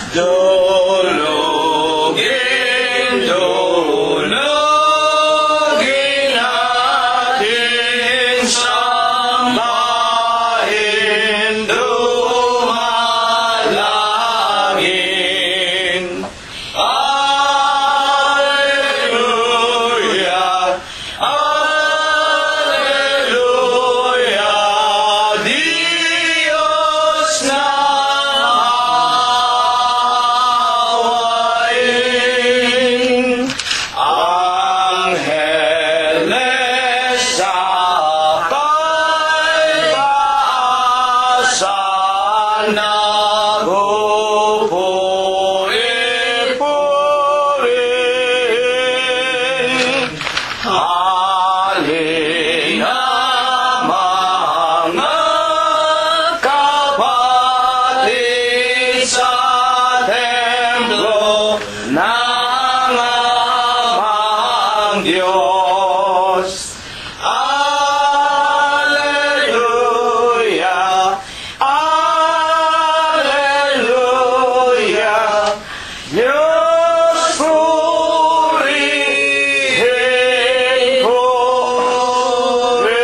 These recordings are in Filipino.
Dulugin natin, sambahin, dumalangin. Alleluia, Alleluia, Diyos na awayin. Angeles sa taasan nagpupuri-puri. Halina mga kapatid sa templo ng amang Diyos. Alleluia, Alleluia, Diyos purihin, purihin.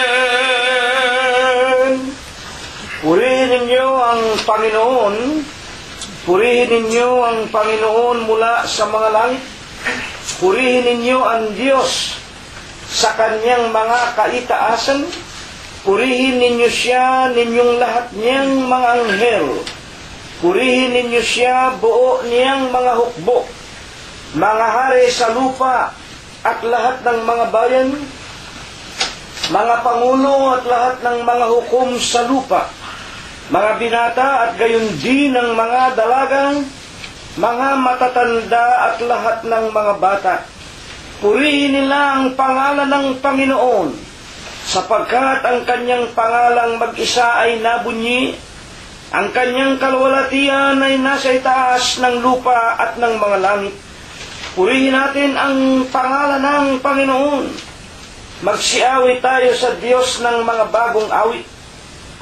Amen. Purihin ninyo ang Panginoon. Purihin ninyo ang Panginoon mula sa mga langit. Purihin ninyo ang Diyos sa kanyang mga kaitaasan. Purihin ninyo siya, ninyong lahat niyang mga anghel. Purihin ninyo siya, buo niyang mga hukbo, mga hari sa lupa at lahat ng mga bayan, mga pangulo at lahat ng mga hukom sa lupa, mga binata at gayon din ng mga dalagang, mga matatanda at lahat ng mga bata. Purihin nila ang pangalan ng Panginoon, sapagkat ang kanyang pangalang mag-isa ay nabunyi, ang kanyang kalwalatian ay nasa itaas ng lupa at ng mga langit. Purihin natin ang pangalan ng Panginoon. Magsiawit tayo sa Diyos ng mga bagong awit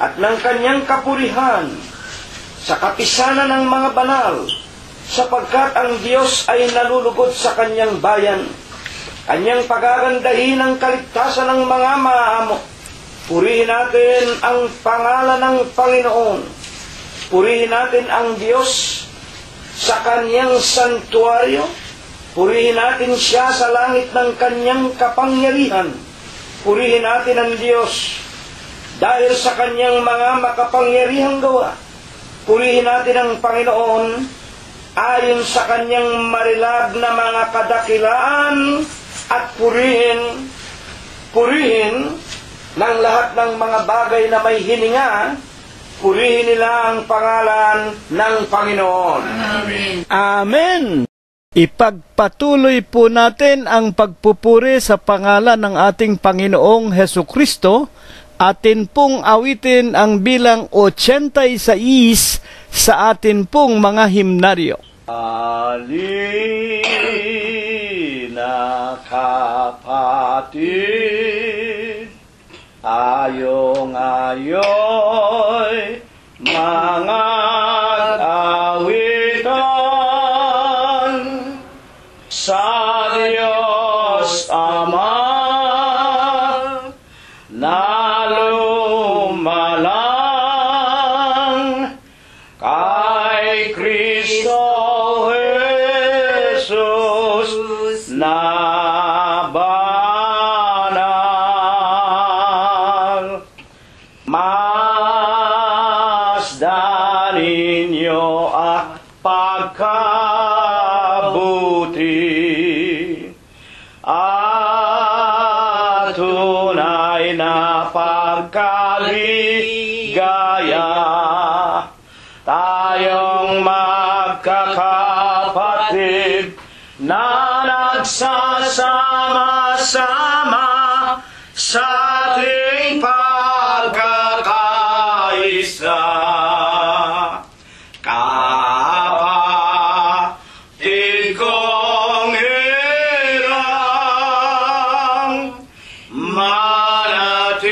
at ng kanyang kapurihan sa kapisanan ng mga banal, sapagkat ang Diyos ay nalulugod sa kanyang bayan. Kanyang pagagandahin ang kaligtasan ng mga maamo. Purihin natin ang pangalan ng Panginoon. Purihin natin ang Diyos sa kanyang santuaryo. Purihin natin siya sa langit ng kanyang kapangyarihan. Purihin natin ang Diyos dahil sa kanyang mga makapangyarihang gawa. Purihin natin ang Panginoon ayon sa kanyang marilag na mga kadakilaan at purihin ng lahat ng mga bagay na may hininga. Purihin nila ang pangalan ng Panginoon. Amen. Amen. Ipagpatuloy po natin ang pagpupuri sa pangalan ng ating Panginoong Hesukristo. Atin pong awitin ang bilang 86 sa atin pong mga himnaryo. Halina kapatid, ayong-ayoy mga awitan sa Diyos Ama na lumalang kay Kristo Jesus na banal. Masdan ninyo ang pagkabuti at tunay na pagkaligaya. Tayong magkakapatid na nagsasama-sama sa ating pagkakaisa. Kapatid kong hirang, manatili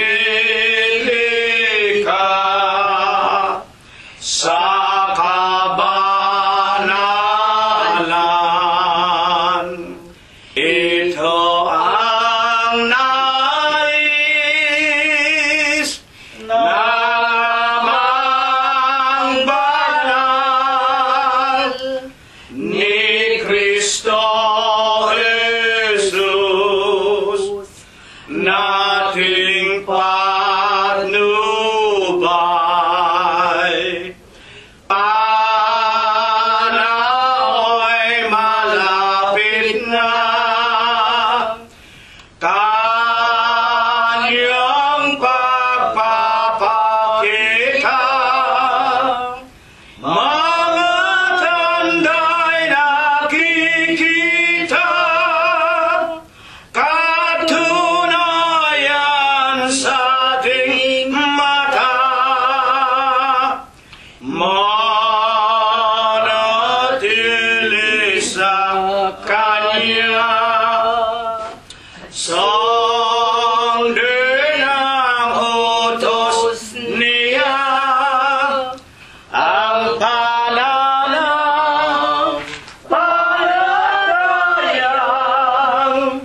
patnubay. Panahoy malapit na, Kanyang pagpapakita, mga tanda'y nakikita, katunayan sa ating mata. Manatili sa Kanya, sundin ang utos niya, ang pananampalatayang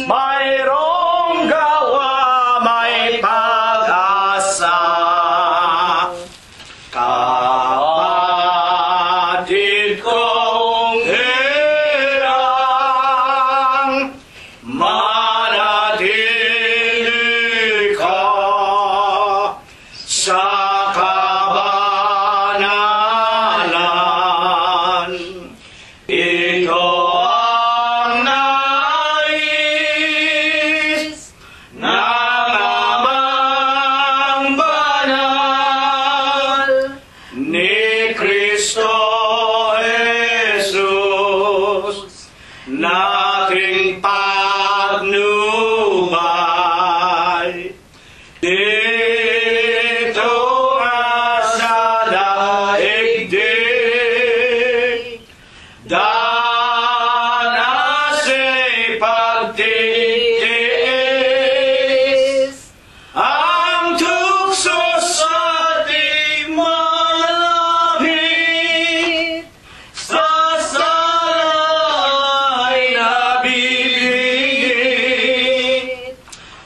mayroong gawa, may pag-asa. Kapatid kong hirang, manatili ka sa kabanalan. Ito ang nais ng Amang banal ni Kristo Jesus, nating patnubay. Dito nga sa daigdig, danasa'y pagtitiis, ang tukso sa ating malapit, sa sala'y nabibigit.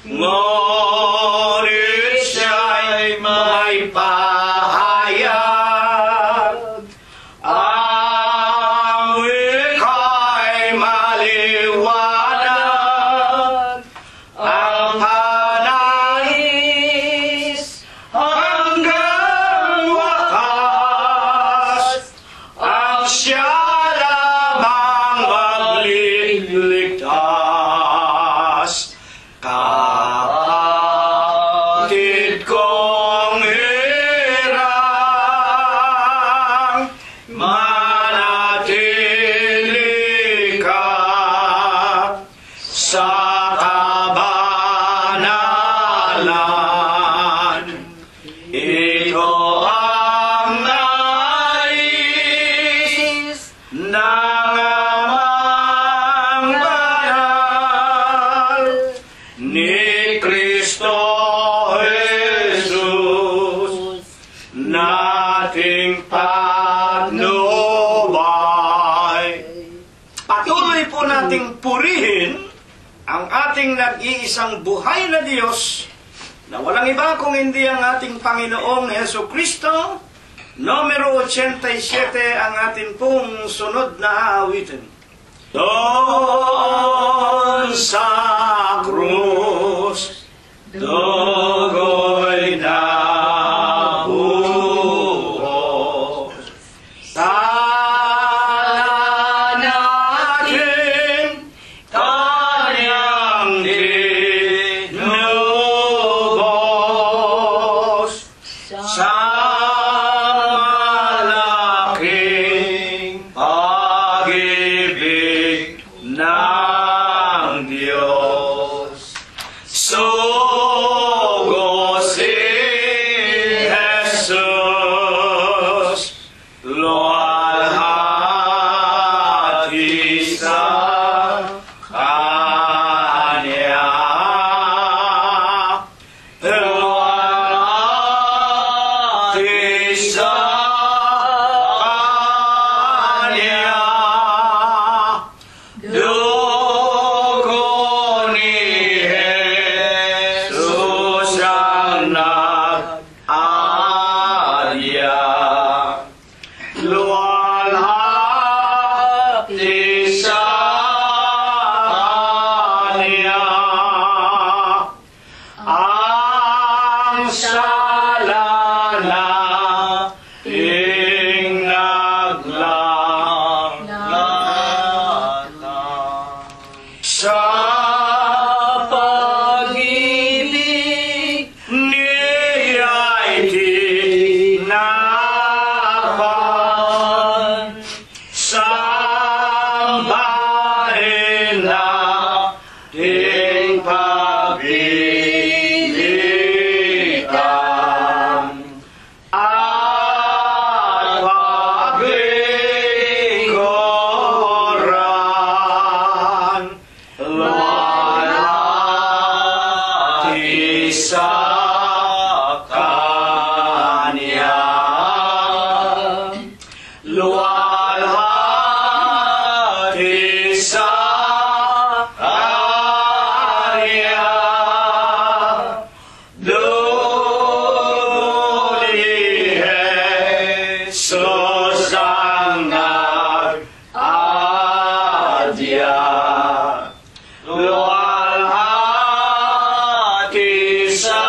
Ngunit siya'y may pahayag, ang wika'y maliwanag, ang panais hanggang wakas, ang siya lamang magliligtas. Kapatid kong hirang, manatili ka sa kabanalan. Ito ang nais ng Amang banal ni Kristo Jesus, nating patnubay. Patuloy po nating purihin ang ating nag-iisang buhay na Diyos, na walang iba kung hindi ang ating Panginoong Heso Kristo. Numero 87 ang ating pong sunod na awitin. Doon sa krus, dugo'y nabuhos. Sala natin Kanyang dinubos sa malaking pag-ibig ng Diyos. So sala nating naglalata sa pag-ibig niya'y tinapan sambahin nating pag-ibigan at paglingkuran luwalhati sa Kanya. Luwalhati sa Kanya. Dugo ni Jesus ang nag-adya. Luwalhati sa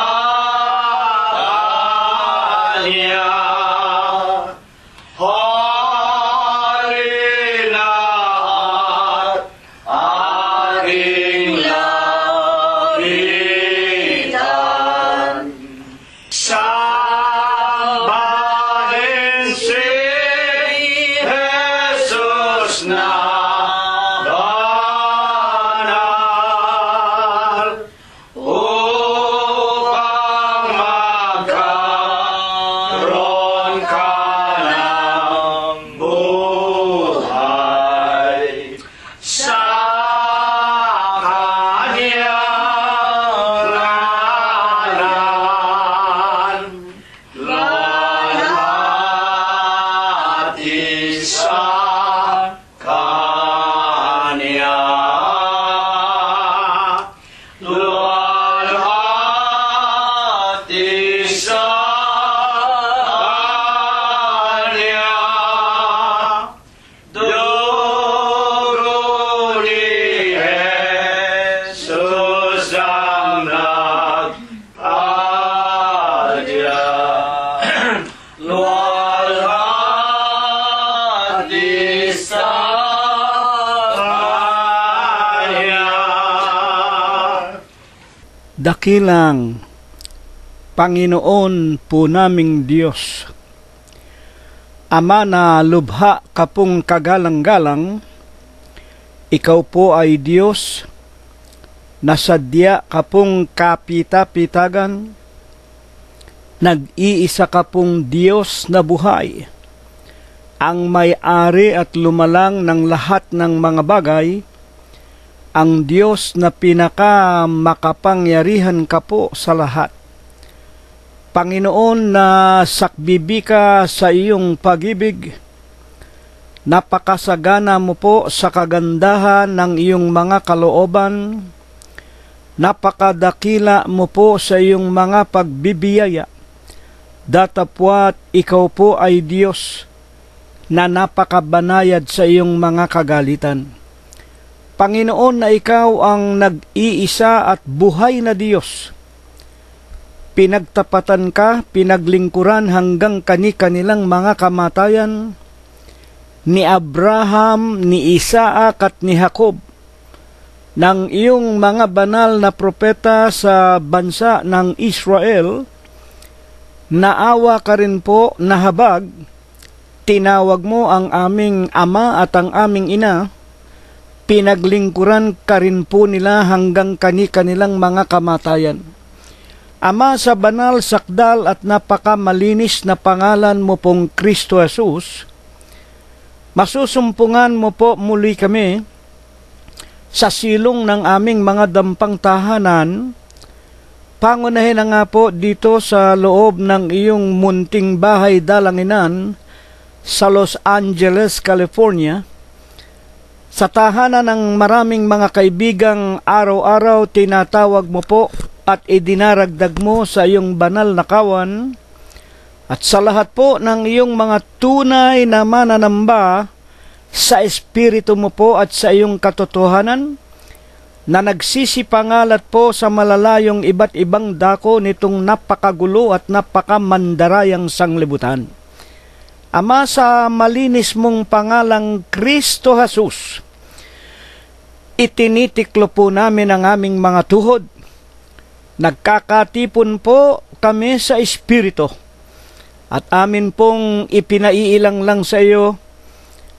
Kanya. Halina at aking lapitan. Sambahin si Jesus na banal upang magkaroon ka ng buhay sa Kanyang ngalan. Luwalhati sa Kanya. Luwalhati sa Kanya. Dugo ni Jesus ang nag-adya. Luwalhati sa Kanya. Dakilang Panginoon po naming Diyos, Ama na lubha kapong kagalang-galang, Ikaw po ay Diyos, na sadya kapong kapita-pitagan, nag-iisa kapong Diyos na buhay, ang may-ari at lumalang ng lahat ng mga bagay, ang Diyos na pinaka-makapangyarihan ka po sa lahat. Panginoon, na sakbibi ka sa iyong pag-ibig, napakasagana mo po sa kagandahan ng iyong mga kalooban, napakadakila mo po sa iyong mga pagbibiyaya, datapwat ikaw po ay Diyos na napakabanayad sa iyong mga kagalitan. Panginoon, na ikaw ang nag-iisa at buhay na Diyos. Pinagtapatan ka, pinaglingkuran hanggang kani-kanilang mga kamatayan ni Abraham, ni Isaac at ni Jacob, ng iyong mga banal na propeta sa bansa ng Israel. Naawa ka rin po na habag, tinawag mo ang aming ama at ang aming ina, pinaglingkuran ka rin po nila hanggang kani-kanilang mga kamatayan. Ama, sa banal, sakdal at napakamalinis na pangalan mo pong Kristo Jesus, masusumpungan mo po muli kami sa silong ng aming mga dampang tahanan. Pangunahin na nga po dito sa loob ng iyong munting bahay dalanginan sa Los Angeles, California, sa tahanan ng maraming mga kaibigang araw-araw tinatawag mo po at idinaragdag mo sa iyong banal na kawan, at sa lahat po ng iyong mga tunay na mananamba sa Espiritu mo po at sa iyong katotohanan, na nagsisipangalat po sa malalayong iba't ibang dako nitong napakagulo at napakamandarayang sanglibutan. Ama, sa malinis mong pangalang Kristo Jesus, itinitiklo po namin ang aming mga tuhod. Nagkakatipon po kami sa Espiritu at amin pong ipinaiilang lang sa iyo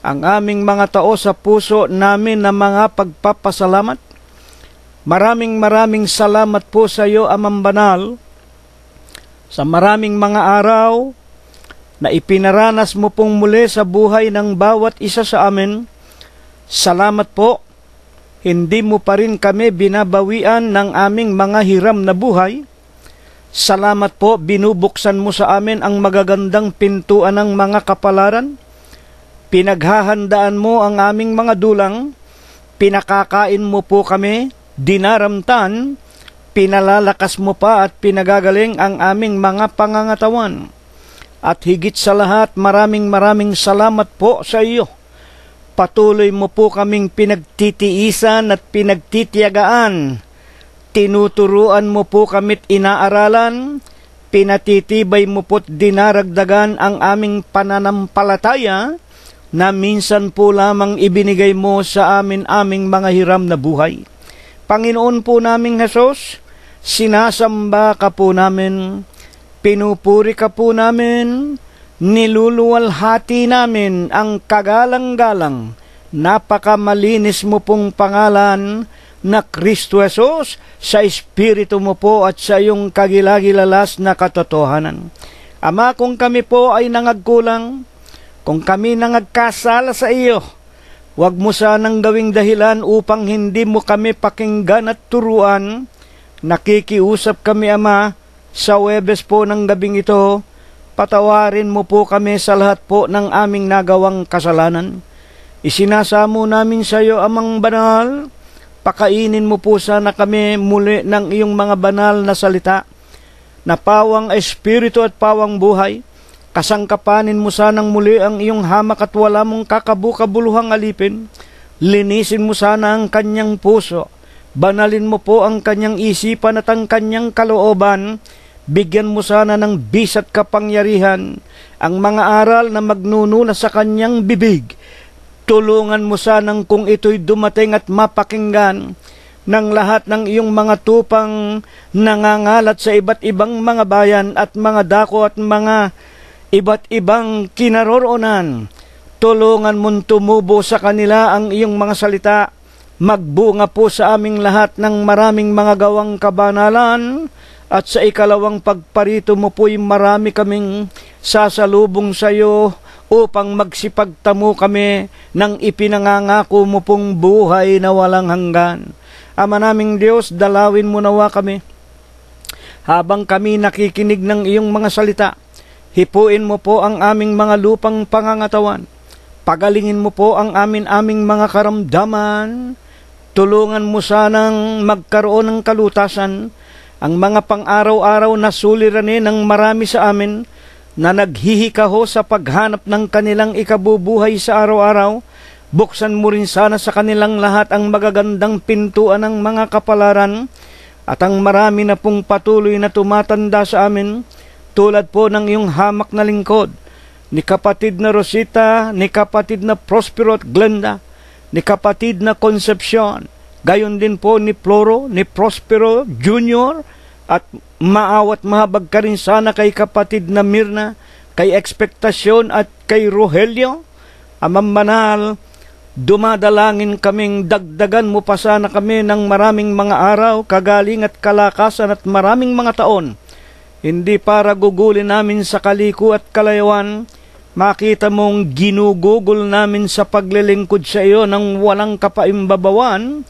ang aming mga tao sa puso namin na mga pagpapasalamat. Maraming salamat po sa iyo, Amang Banal, sa maraming mga araw na ipinaranas mo pong muli sa buhay ng bawat isa sa amin. Salamat po, hindi mo pa rin kami binabawian ng aming mga hiram na buhay. Salamat po, binubuksan mo sa amin ang magagandang pintuan ng mga kapalaran. Pinaghahandaan mo ang aming mga dulang, pinakakain mo po kami, dinaramtan, pinalalakas mo pa at pinagagaling ang aming mga pangangatawan. At higit sa lahat, maraming salamat po sa iyo. Patuloy mo po kaming pinagtitiisan at pinagtitiyagaan. Tinuturuan mo po kami't inaaralan, pinatitibay mo po't dinaragdagan ang aming pananampalataya na minsan po lamang ibinigay mo sa aming mga hiram na buhay. Panginoon po naming Jesus, sinasamba ka po namin, pinupuri ka po namin, niluluwalhati namin ang kagalang-galang, napakamalinis mo pong pangalan na Kristo Jesus, sa Espiritu mo po at sa iyong kagilagilalas na katotohanan. Ama, kung kami po ay nangagkulang, kung kami nangagkasala sa iyo, huwag mo sanang gawing dahilan upang hindi mo kami pakinggan at turuan. Nakikiusap kami, Ama, sa Huwebes po ng gabing ito, patawarin mo po kami sa lahat po ng aming nagawang kasalanan. Isinasamo namin sa iyo, Amang Banal, pakainin mo po sana kami muli ng iyong mga banal na salita, na pawang espiritu at pawang buhay. Kasangkapanin mo sanang muli ang iyong hamak at wala mong kakabukabuluhang alipin. Linisin mo sana ang kanyang puso. Banalin mo po ang kanyang isipan at ang kanyang kalooban. Bigyan mo sana ng bisat kapangyarihan ang mga aral na magnununa sa kanyang bibig. Tulungan mo sanang kung ito'y dumating at mapakinggan ng lahat ng iyong mga tupang nangangalat sa iba't ibang mga bayan at mga dako at mga iba't ibang kinaroroonan. Tulungan mong tumubo sa kanila ang iyong mga salita. Magbunga po sa aming lahat ng maraming mga gawang kabanalan, at sa ikalawang pagparito mo po'y marami kaming sasalubong sa iyo upang magsipagtamo kami ng ipinangangako mo pong buhay na walang hanggan. Ama naming Diyos, dalawin mo nawa kami habang kami nakikinig ng iyong mga salita. Hipuin mo po ang aming mga lupang pangangatawan. Pagalingin mo po ang aming mga karamdaman. Tulungan mo sanang magkaroon ng kalutasan ang mga pang-araw-araw na suliranin ng marami sa amin na naghihikaho sa paghanap ng kanilang ikabubuhay sa araw-araw. Buksan mo rin sana sa kanilang lahat ang magagandang pintuan ng mga kapalaran, at ang marami na pong patuloy na tumatanda sa amin, tulad po ng iyong hamak na lingkod, ni kapatid na Rosita, ni kapatid na Prospero at Glenda, ni kapatid na Concepcion, gayon din po ni Floro, ni Prospero Jr., at maawat mahabag ka rin sana kay kapatid na Mirna, kay Expectacion at kay Rogelio. Amang Banal, dumadalangin kaming dagdagan mo pa sana kami ng maraming mga araw, kagaling at kalakasan at maraming mga taon, hindi para gugulin namin sa kaliko at kalayawan, makita mong ginugugol namin sa paglilingkod sa iyo ng walang kapaimbabawan,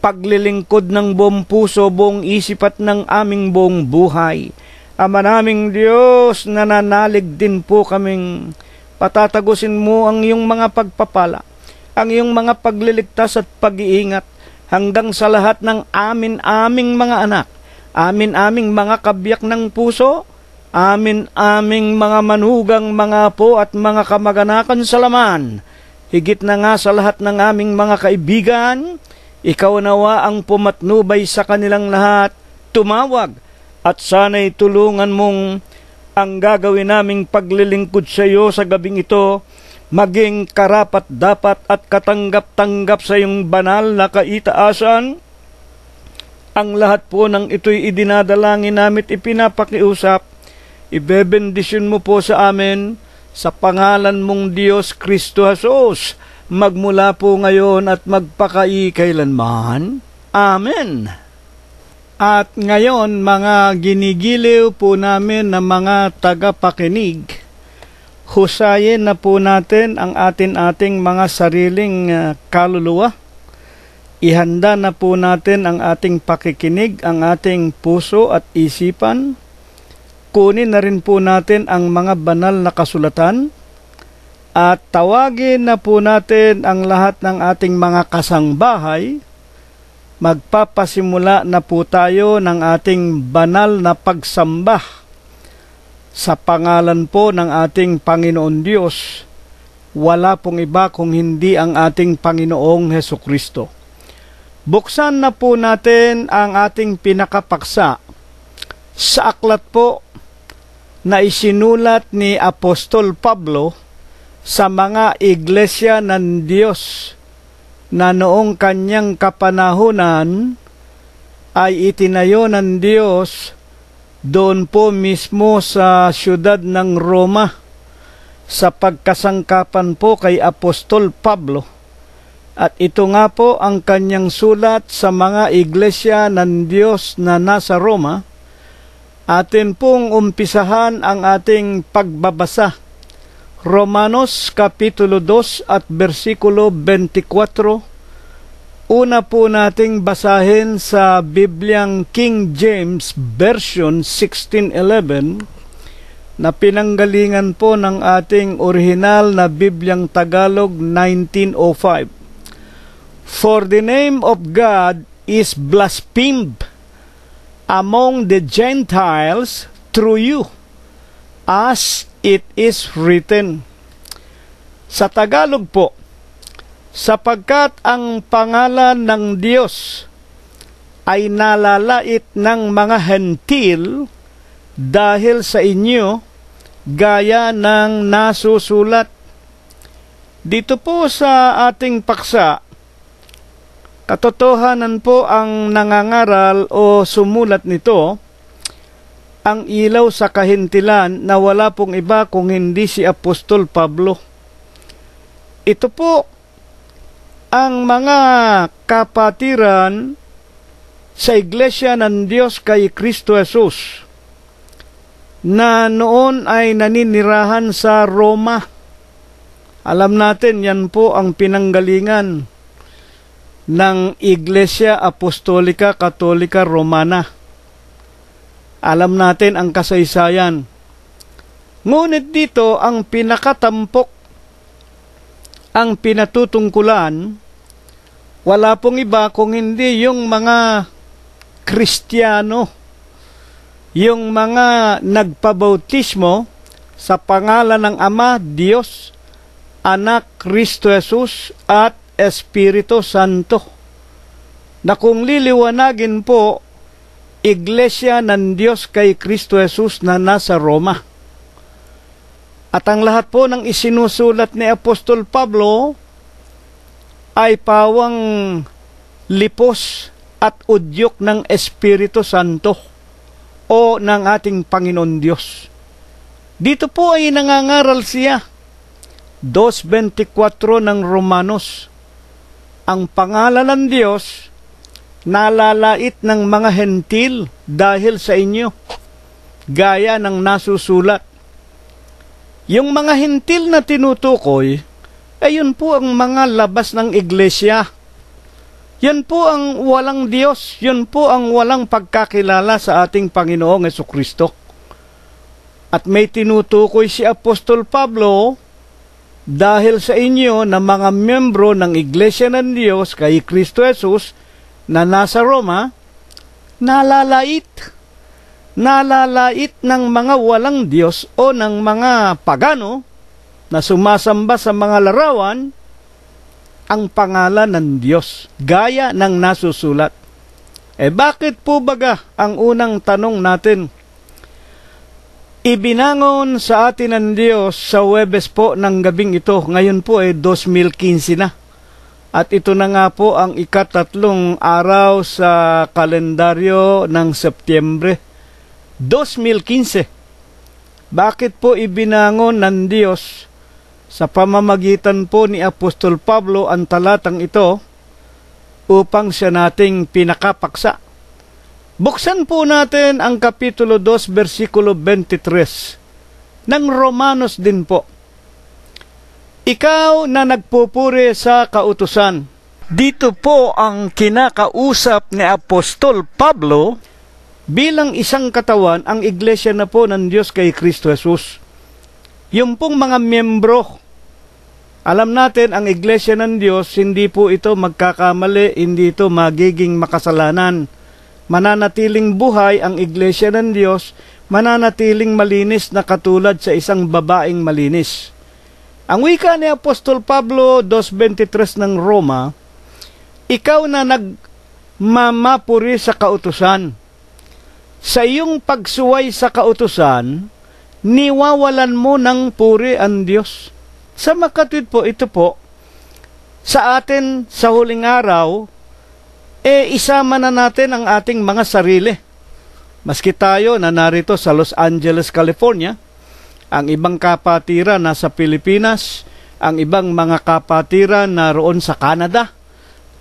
paglilingkod ng buong puso, buong isip at ng aming buong buhay. Ama naming Diyos, nananalig din po kaming patatagusin mo ang iyong mga pagpapala, ang iyong mga pagliligtas at pag-iingat hanggang sa lahat ng aming mga anak, aming mga kabiyak ng puso, aming mga manugang, mga apo at mga kamag-anakan sa laman. Higit na nga sa lahat ng aming mga kaibigan, Ikaw nawa ang pumatnubay sa kanilang lahat, tumawag, at sana'y tulungan mong ang gagawin naming paglilingkod sa iyo sa gabing ito, maging karapat-dapat at katanggap-tanggap sa iyong banal na kaitaasan. Ang lahat po ng ito'y idinadalangin namin at ipinapakiusap. Ibebendisyon mo po sa amin sa pangalan mong Diyos Kristo Jesus, magmula po ngayon at magpakailanman. Amen. At ngayon, mga ginigiliw po namin na mga tagapakinig, husayin na po natin ang ating mga sariling kaluluwa. Ihanda na po natin ang ating pakikinig, ang ating puso at isipan. Kunin na rin po natin ang mga banal na kasulatan at tawagin na po natin ang lahat ng ating mga kasangbahay. Magpapasimula na po tayo ng ating banal na pagsamba sa pangalan po ng ating Panginoon Diyos. Wala pong iba kung hindi ang ating Panginoong Hesukristo. Buksan na po natin ang ating pinakapaksa sa aklat po na isinulat ni Apostol Pablo sa mga iglesia ng Diyos na noong kanyang kapanahunan ay itinayo ng Diyos doon po mismo sa siyudad ng Roma sa pagkasangkapan po kay Apostol Pablo. At ito nga po ang kanyang sulat sa mga iglesia ng Diyos na nasa Roma. Atin pong umpisahan ang ating pagbabasa. Romanos Kapitulo 2 at versikulo 24. Una po nating basahin sa Bibliang King James Version 1611 na pinanggalingan po ng ating orihinal na Bibliang Tagalog 1905. For the name of God is blasphemed among the Gentiles through you, as it is written. Sa Tagalog po, sapagkat ang pangalan ng Diyos ay nalalait ng mga hentil dahil sa inyo, gaya ng nasusulat. Dito po sa ating paksa, katotohanan po ang nangangaral o sumulat nito, ang ilaw sa kahintilan na wala pong iba kung hindi si Apostol Pablo. Ito po ang mga kapatiran sa Iglesia ng Diyos kay Kristo Jesus na noon ay naninirahan sa Roma. Alam natin, yan po ang pinanggalingan ng Iglesia Apostolika Katolika Romana. Alam natin ang kasaysayan. Ngunit dito ang pinakatampok, ang pinatutungkulan, wala pong iba kung hindi yung mga Kristiyano, yung mga nagpabautismo sa pangalan ng Ama, Diyos, Anak, Kristo Jesus at Espiritu Santo, na kung liliwanagin po, Iglesia ng Diyos kay Kristo Jesus na nasa Roma. At ang lahat po ng isinusulat ni Apostol Pablo ay pawang lipos at udyok ng Espiritu Santo o ng ating Panginoon Diyos. Dito po ay nangangaral siya. 2:24 ng Romanos. Ang pangalan ng Diyos nalalait ng mga hentil dahil sa inyo, gaya ng nasusulat. Yung mga hentil na tinutukoy, ayun po ang mga labas ng iglesia. Yan po ang walang Diyos, yun po ang walang pagkakilala sa ating Panginoong Hesukristo. At may tinutukoy si Apostol Pablo dahil sa inyo na mga miyembro ng Iglesia ng Diyos kay Kristo Jesus na nasa Roma, nalalait ng mga walang Diyos o ng mga pagano na sumasamba sa mga larawan ang pangalan ng Diyos, gaya ng nasusulat. Bakit po baga ang unang tanong natin? Ibinangon sa atin ng Diyos sa Huwebes po ng gabing ito. Ngayon po 2015 na. At ito na nga po ang ikatatlong araw sa kalendaryo ng Setyembre 2015. Bakit po ibinangon ng Diyos sa pamamagitan po ni Apostol Pablo ang talatang ito upang siya nating pinakapaksa? Buksan po natin ang Kapitulo 2, versikulo 23 ng Romanos din po. Ikaw na nagpupuri sa kautusan. Dito po ang kinakausap ni Apostol Pablo bilang isang katawan, ang iglesia na po ng Diyos kay Kristo Jesus. Yung pong mga miyembro, alam natin ang iglesia ng Diyos, hindi po ito magkakamali, hindi ito magiging makasalanan. Mananatiling buhay ang iglesia ng Diyos, mananatiling malinis na katulad sa isang babaeng malinis. Ang wika ni Apostol Pablo 2.23 ng Roma, ikaw na nagmamapuri sa kautusan. Sa iyong pagsuway sa kautusan, niwawalan mo ng puri ang Diyos. Sa makatwid po, ito po, sa atin sa huling araw, isama na natin ang ating mga sarili. Maski tayo na narito sa Los Angeles, California, ang ibang kapatiran nasa Pilipinas, ang ibang mga kapatiran naroon sa Canada,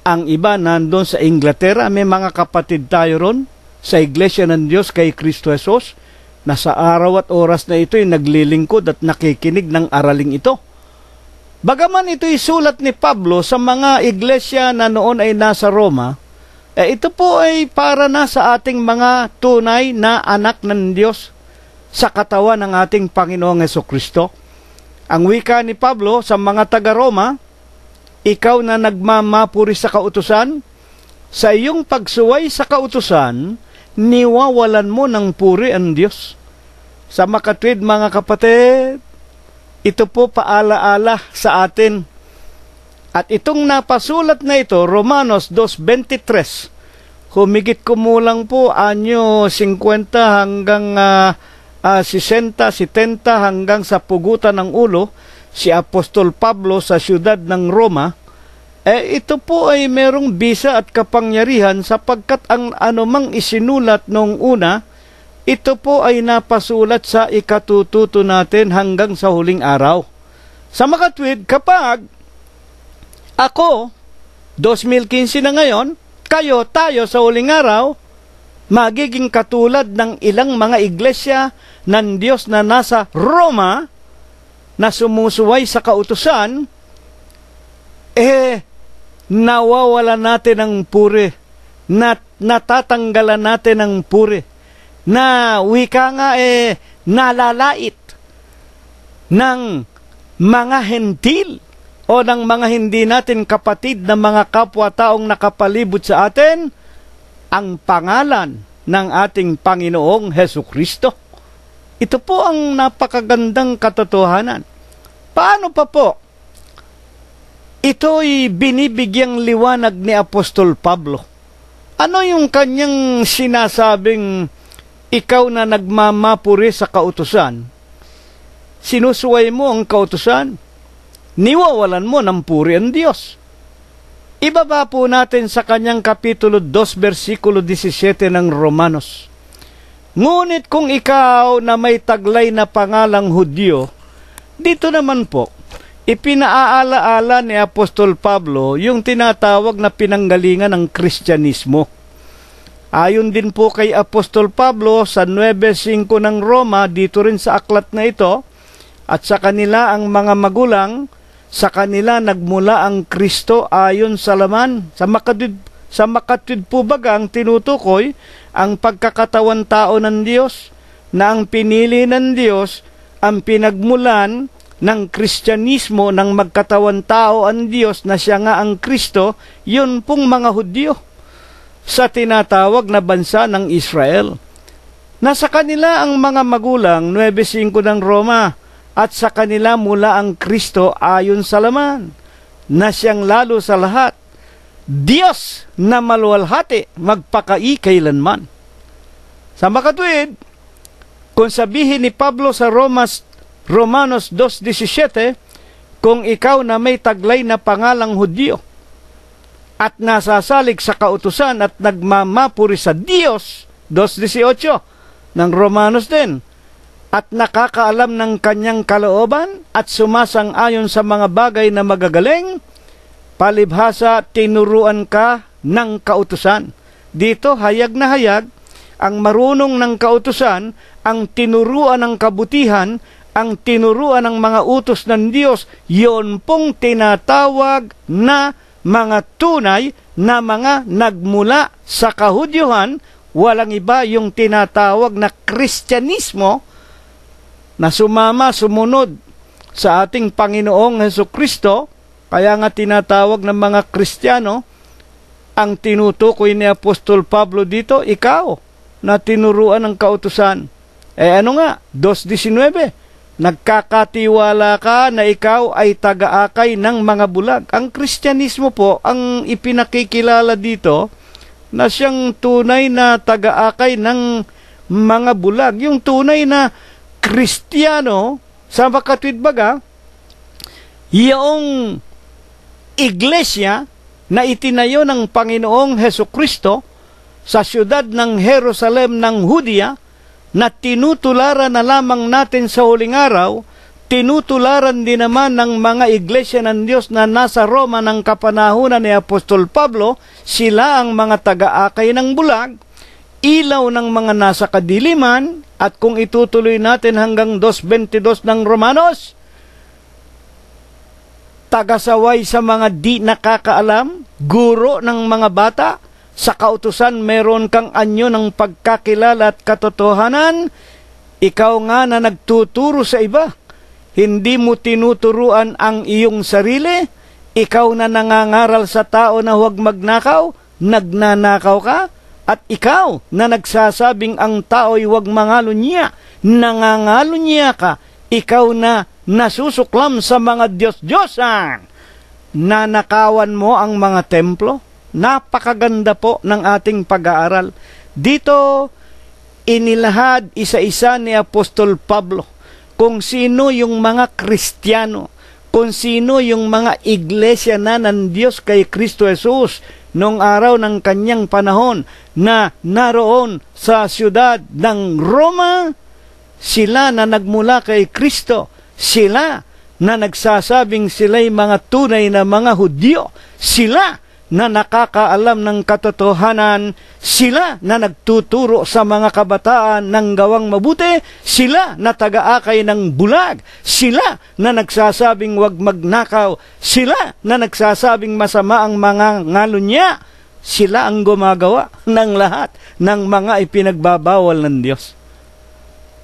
ang iba nandun sa Inglaterra, may mga kapatid tayo ron sa Iglesia ng Diyos kay Kristo Jesus, na sa araw at oras na ito'y naglilingkod at nakikinig ng araling ito. Bagaman ito'y sulat ni Pablo sa mga iglesia na noon ay nasa Roma, ito po ay para na sa ating mga tunay na anak ng Diyos sa katawan ng ating Panginoong Hesukristo. Ang wika ni Pablo sa mga taga-Roma, ikaw na nagmamapuri sa kautusan, sa iyong pagsuway sa kautusan, niwawalan mo ng puri ang Diyos. Sa makatwid mga kapatid, ito po paalaala sa atin. At itong napasulat na ito, Romanos 2.23, humigit kumulang po anyo 50 hanggang 60, 70 hanggang sa pugutan ng ulo, si Apostol Pablo sa siyudad ng Roma, ito po ay merong bisa at kapangyarihan sapagkat ang anumang isinulat noong una, ito po ay napasulat sa ikatututo natin hanggang sa huling araw. Sa makatwid, kapag ako, 2015 na ngayon, kayo, tayo sa huling araw, magiging katulad ng ilang mga iglesia ng Diyos na nasa Roma, na sumusuway sa kautusan, nawawala natin ng puri, natatanggalan natin ng puri, na wika nga nalalait ng mga hentil o ng mga hindi natin kapatid na mga kapwa-taong nakapalibot sa atin, ang pangalan ng ating Panginoong Hesukristo. Ito po ang napakagandang katotohanan. Paano pa po? Ito'y binibigyang liwanag ni Apostol Pablo. Ano yung kanyang sinasabing ikaw na nagmamapuri sa kautusan? Sinusuway mo ang kautusan, niwawalan mo ng puri ang Diyos. Ibaba po natin sa kanyang Kapitulo 2, versikulo 17 ng Romanos. Ngunit kung ikaw na may taglay na pangalang Hudyo, dito naman po, ipinaaala-ala ni Apostol Pablo yung tinatawag na pinanggalingan ng Kristyanismo. Ayon din po kay Apostol Pablo sa 9:5 ng Roma, dito rin sa aklat na ito, at sa kanila ang mga magulang, sa kanila nagmula ang Kristo ayon sa laman. Sa makatwid po baga ang tinutukoy ang pagkakatawan tao ng Diyos, na ang pinili ng Diyos, ang pinagmulan ng Kristyanismo ng magkatawan tao ang Diyos na siya nga ang Kristo, yun pong mga Hudyo sa tinatawag na bansa ng Israel. Nasa kanila ang mga magulang, 9:5 ng Roma, at sa kanila mula ang Kristo ayon sa laman. na siyang lalo sa lahat, Diyos na maluwalhati, magpakaikailanman. Sa makatuwid, kung sabihin ni Pablo sa Romanos 2:17, kung ikaw na may taglay na pangalang Hudyo at nasasalig sa kautusan at nagmamapuri sa Diyos, 2:18 ng Romanos din, at nakakaalam ng kanyang kalooban at sumasang-ayon sa mga bagay na magagaling, palibhasa tinuruan ka ng kautusan. Dito hayag na hayag, ang marunong ng kautusan, ang tinuruan ng kabutihan, ang tinuruan ng mga utos ng Diyos, yon pong tinatawag na mga tunay na mga nagmula sa kahudyuhan. Walang iba yung tinatawag na Kristyanismo na sumunod sa ating Panginoong Hesukristo. Kaya nga tinatawag ng mga Kristiyano, ang tinutukoy ni Apostol Pablo dito, ikaw na tinuruan ng kautusan. Ano nga? 2:19, nagkakatiwala ka na ikaw ay taga-akay ng mga bulag. Ang Kristyanismo po, ang ipinakikilala dito, na siyang tunay na taga-akay ng mga bulag. Yung tunay na Kristiyano, sa makatwid baga, yung iglesia na itinayo ng Panginoong Hesukristo sa siyudad ng Jerusalem ng Hudiya, na tinutularan na lamang natin sa huling araw, tinutularan din naman ng mga iglesia ng Diyos na nasa Roma ng kapanahunan ni Apostol Pablo. Sila ang mga taga-akay ng bulag, ilaw ng mga nasa kadiliman, at kung itutuloy natin hanggang 2:22 ng Romanos, tagasaway sa mga di nakakaalam, guro ng mga bata. Sa kautusan, meron kang anyo ng pagkakilala at katotohanan. Ikaw nga na nagtuturo sa iba, hindi mo tinuturuan ang iyong sarili. Ikaw na nangangaral sa tao na huwag magnakaw, nagnanakaw ka. At ikaw na nagsasabing ang tao'y huwag mangalunya, nangangalunya ka. Ikaw na nasusuklam sa mga Diyos-Diyosan, nanakawan mo ang mga templo. Napakaganda po ng ating pag-aaral. Dito, inilahad isa-isa ni Apostol Pablo kung sino yung mga Kristiyano, kung sino yung mga iglesia na ng Diyos kay Kristo Jesus noong araw ng kanyang panahon na naroon sa siyudad ng Roma. Sila na nagmula kay Kristo, sila na nagsasabing sila'y mga tunay na mga Hudyo, sila na nakakaalam ng katotohanan, sila na nagtuturo sa mga kabataan ng gawang mabuti, sila na taga-akay ng bulag, sila na nagsasabing huwag magnakaw, sila na nagsasabing masama ang mga ngalunya, sila ang gumagawa ng lahat ng mga ipinagbabawal ng Diyos.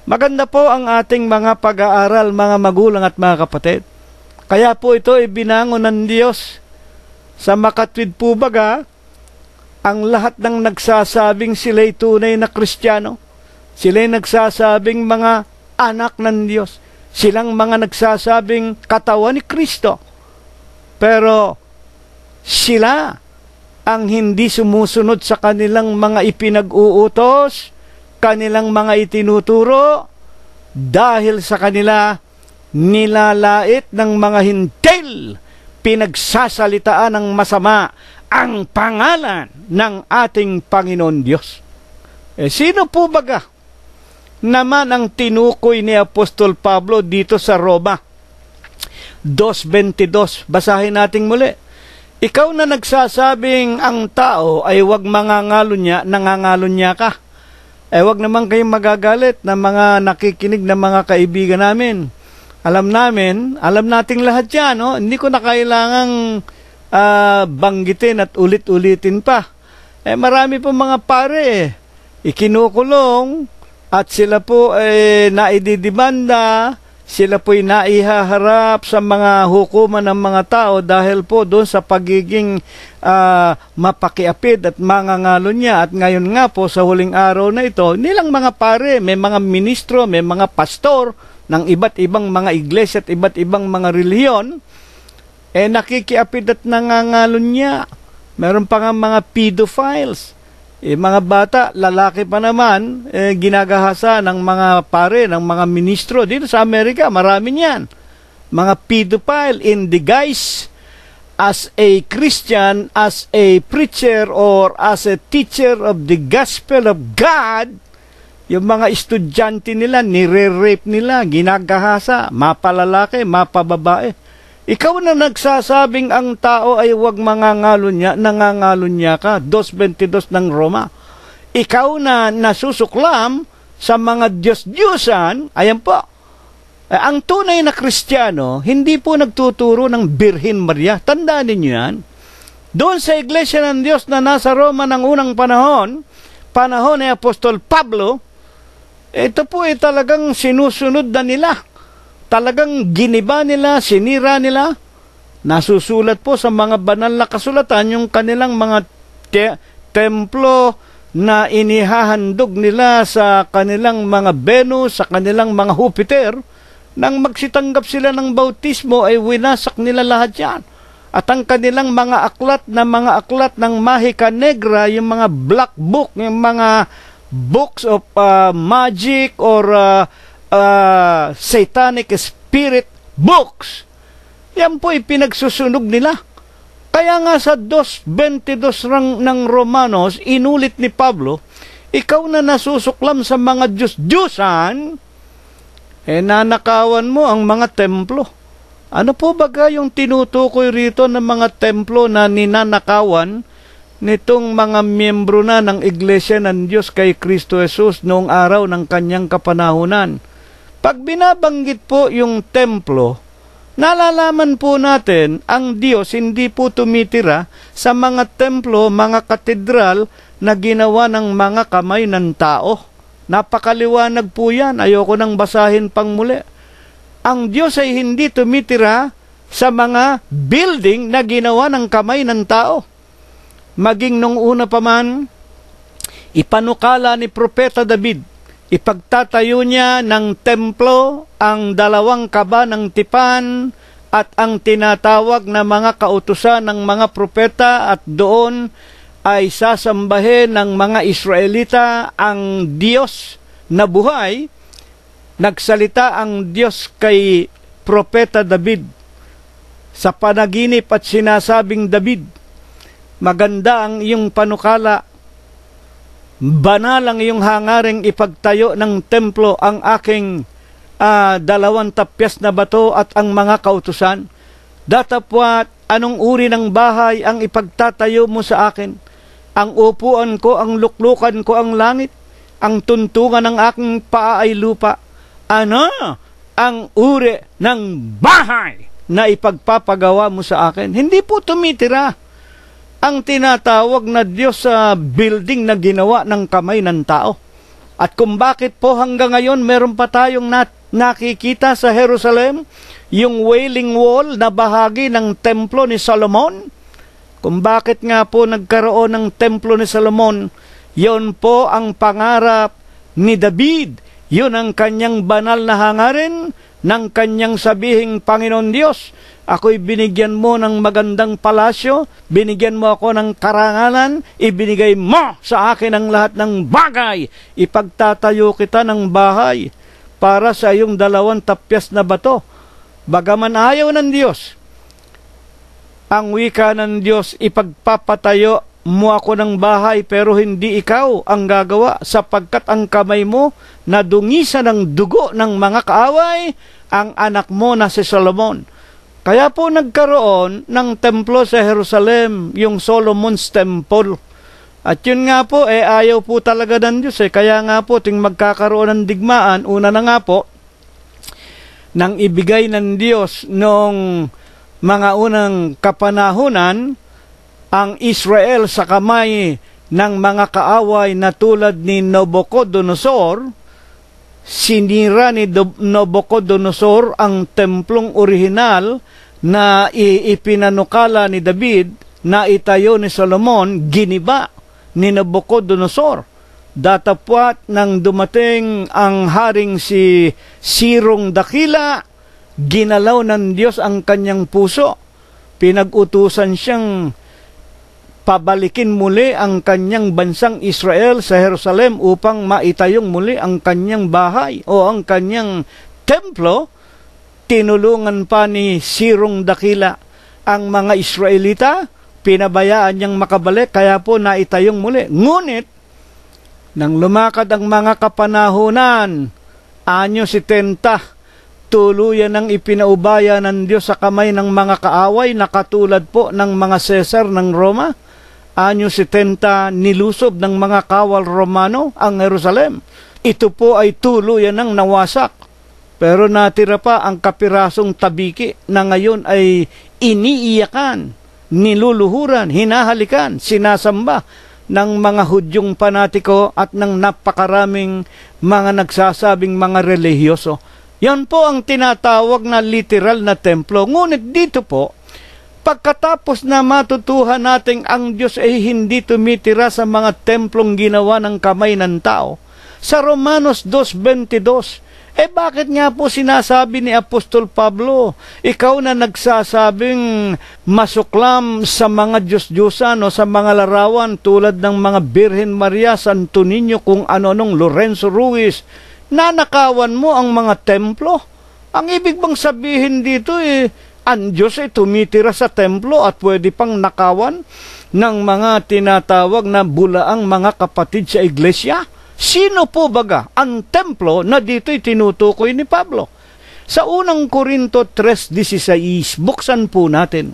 Maganda po ang ating mga pag-aaral, mga magulang at mga kapatid. Kaya po ito ibinangon ng Diyos. Sa makatwid po baga, ang lahat ng nagsasabing sila'y tunay na Kristiyano, sila'y nagsasabing mga anak ng Diyos, silang mga nagsasabing katawan ni Kristo. Pero sila ang hindi sumusunod sa kanilang mga ipinag-uutos, kanilang mga itinuturo, dahil sa kanila nilalait ng mga hintil, pinagsasalitaan ng masama ang pangalan ng ating Panginoon Diyos. Sino po baga naman ang tinukoy ni Apostol Pablo dito sa Roma 2:22? Basahin natin muli. Ikaw na nagsasabing ang tao ay huwag mangangalunya, nangangalunya ka. Huwag naman kayong magagalit na mga nakikinig na mga kaibigan namin. Alam nating lahat yan, no? Hindi ko na kailangang banggitin at ulit-ulitin pa. Marami po mga pare, ikinukulong, at sila po naididimanda, sila po'y naihaharap sa mga hukuman ng mga tao dahil po doon sa pagiging mapakiapid at mangangalo niya. At ngayon nga po sa huling araw na ito, nilang mga pare, may mga ministro, may mga pastor ng iba't ibang mga iglesia at iba't ibang mga relihiyon, nakikiapid at nangangalon niya. Meron pa nga mga pedophiles. Mga bata, lalaki pa naman, ginagahasa ng mga pare, ng mga ministro. Dito sa Amerika, marami niyan. Mga pedophile in the guise as a Christian, as a preacher, or as a teacher of the gospel of God. Yung mga estudyante nila, nire-rape nila, ginagahasa, mapalalaki, mapababae. Ikaw na nagsasabing ang tao ay huwag mangangalon niya, nangangalon niya ka, 2:22 ng Roma. Ikaw na nasusuklam sa mga Diyos-Diyusan, ayan po. Ang tunay na Kristiyano, hindi po nagtuturo ng Birhen Maria. Tandaan ninyo yan. Doon sa Iglesia ng Diyos na nasa Roma ng unang panahon ni Apostol Pablo, ito po ay talagang sinusunod na nila. Talagang giniba nila, sinira nila. Nasusulat po sa mga banal na kasulatan yung kanilang mga templo na inihahandog nila sa kanilang mga Venus, sa kanilang mga Jupiter. Nang magsitanggap sila ng bautismo, ay winasak nila lahat yan. At ang kanilang mga aklat ng Mahika Negra, yung mga black book, yung mga books of magic or satanic spirit books, yan po pinagsusunog nila. Kaya nga sa 2:22 ng Romanos, inulit ni Pablo, ikaw na nasusuklam sa mga Diyos-Diyusan, nanakawan mo ang mga templo. Ano po baga yung tinutukoy rito ng mga templo na ninanakawan nitong mga miyembro na ng Iglesia ng Diyos kay Kristo Jesus noong araw ng kanyang kapanahunan? Pag binabanggit po yung templo, nalalaman po natin ang Diyos hindi po tumitira sa mga templo, mga katedral na ginawa ng mga kamay ng tao. Napakaliwanag po yan. Ayoko nang basahin pang muli. Ang Diyos ay hindi tumitira sa mga building na ginawa ng kamay ng tao. Maging nung una pa man, ipanukala ni Propeta David, ipagtatayo niya ng templo ang 2 kaba ng tipan at ang tinatawag na mga kautusan ng mga propeta, at doon ay sasambahin ng mga Israelita ang Diyos na buhay. Nagsalita ang Diyos kay Propeta David sa panaginip at sinasabing, David, maganda ang iyong panukala, banal ang iyong hangaring ipagtayo ng templo ang aking 2 tapyas na bato at ang mga kautusan. Datapwat, anong uri ng bahay ang ipagtatayo mo sa akin? Ang upuan ko, ang luklukan ko ang langit, ang tuntungan ng aking paa ay lupa. Ano ang uri ng bahay na ipagpapagawa mo sa akin? Hindi po tumitira ang tinatawag na Diyos sa building na ginawa ng kamay ng tao. At kung bakit po hanggang ngayon meron pa tayong nakikita sa Jerusalem, yung Wailing Wall na bahagi ng templo ni Solomon. Kung bakit nga po nagkaroon ng templo ni Solomon, yon po ang pangarap ni David. Yun ang kanyang banal na hangarin ng kanyang sabihing, Panginoon Diyos, ako'y binigyan mo ng magandang palasyo, binigyan mo ako ng karangalan, ibinigay mo sa akin ang lahat ng bagay, ipagtatayo kita ng bahay para sa iyong 2 tapyas na bato. Bagaman ayaw ng Diyos, ang wika ng Diyos, ipagpapatayo mo ako ng bahay, pero hindi ikaw ang gagawa, sapagkat ang kamay mo nadungisa ng dugo ng mga kaaway, ang anak mo na si Solomon. Kaya po nagkaroon ng templo sa Jerusalem, yung Solomon's Temple. At yun nga po, ayaw po talaga ng Diyos. Kaya nga po, ting magkakaroon ng digmaan, una na nga po, nang ibigay ng Diyos noong mga unang kapanahunan, ang Israel sa kamay ng mga kaaway na tulad ni Nabucodonosor. Sinira ni Nabucodonosor ang templong orihinal na ipinanukala ni David na itayo ni Solomon, giniba ni Nabucodonosor. Datapwat nang dumating ang haring si Sirong Dakila, ginalaw ng Diyos ang kanyang puso. pinag-utusan siyang pabalikin muli ang kanyang bansang Israel sa Jerusalem upang maitayong muli ang kanyang bahay o ang kanyang templo. Tinulungan pa ni Sirong Dakila ang mga Israelita, pinabayaan niyang makabalik, kaya po naitayong muli. Ngunit, nang lumakad ang mga kapanahunan, anyo 70, tuluyan ng ipinaubaya ng Diyos sa kamay ng mga kaaway na katulad po ng mga Cesar ng Roma. Anyo 70, nilusob ng mga kawal Romano ang Jerusalem. Ito po ay tuluyan ng nawasak. Pero natira pa ang kapirasong tabiki na ngayon ay iniiyakan, niluluhuran, hinahalikan, sinasamba ng mga Hudyong panatiko at ng napakaraming mga nagsasabing mga relihiyoso. Yan po ang tinatawag na literal na templo. Ngunit dito po, pagkatapos na matutuhan natin ang Diyos ay hindi tumitira sa mga templong ginawa ng kamay ng tao, sa Romanos 2:22, bakit nga po sinasabi ni Apostol Pablo, ikaw na nagsasabing masuklam sa mga Diyos-Diyosan o sa mga larawan tulad ng mga Birhen Maria, Santo Niño, kung ano-anong Lorenzo Ruiz, nanakawan mo ang mga templo? Ang ibig bang sabihin dito ang Diyos ay tumitira sa templo at pwede pang nakawan ng mga tinatawag na bulaang mga kapatid sa iglesia? Sino po baga ang templo na dito'y tinutukoy ni Pablo? Sa unang Korinto 3:16, buksan po natin.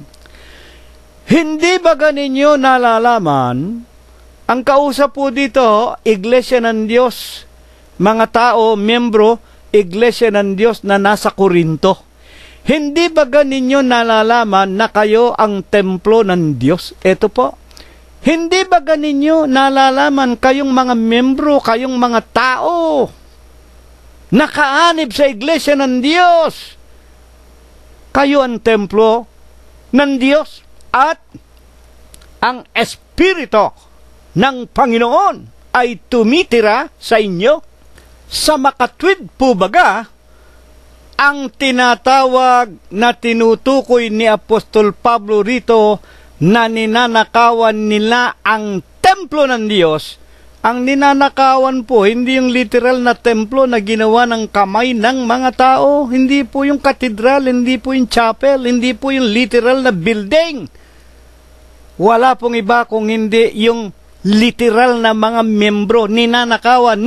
Hindi baga ninyo nalalaman, ang kausap po dito, Iglesia ng Diyos, mga tao, miyembro, Iglesia ng Diyos na nasa Korinto. Hindi baga ninyo nalalaman na kayo ang templo ng Diyos? Ito po. Hindi ba ganinyo nalalaman kayong mga membro, kayong mga tao, nakaanib sa iglesia ng Diyos? Kayo ang templo ng Diyos at ang Espiritu ng Panginoon ay tumitira sa inyo. Sa makatwid po baga, ang tinatawag na tinutukoy ni Apostol Pablo rito na ninanakawan nila ang templo ng Diyos. Ang ninanakawan po, hindi yung literal na templo na ginawa ng kamay ng mga tao. Hindi po yung katedral, hindi po yung chapel, hindi po yung literal na building. Wala pong iba kung hindi yung literal na mga membro. Ninanakawan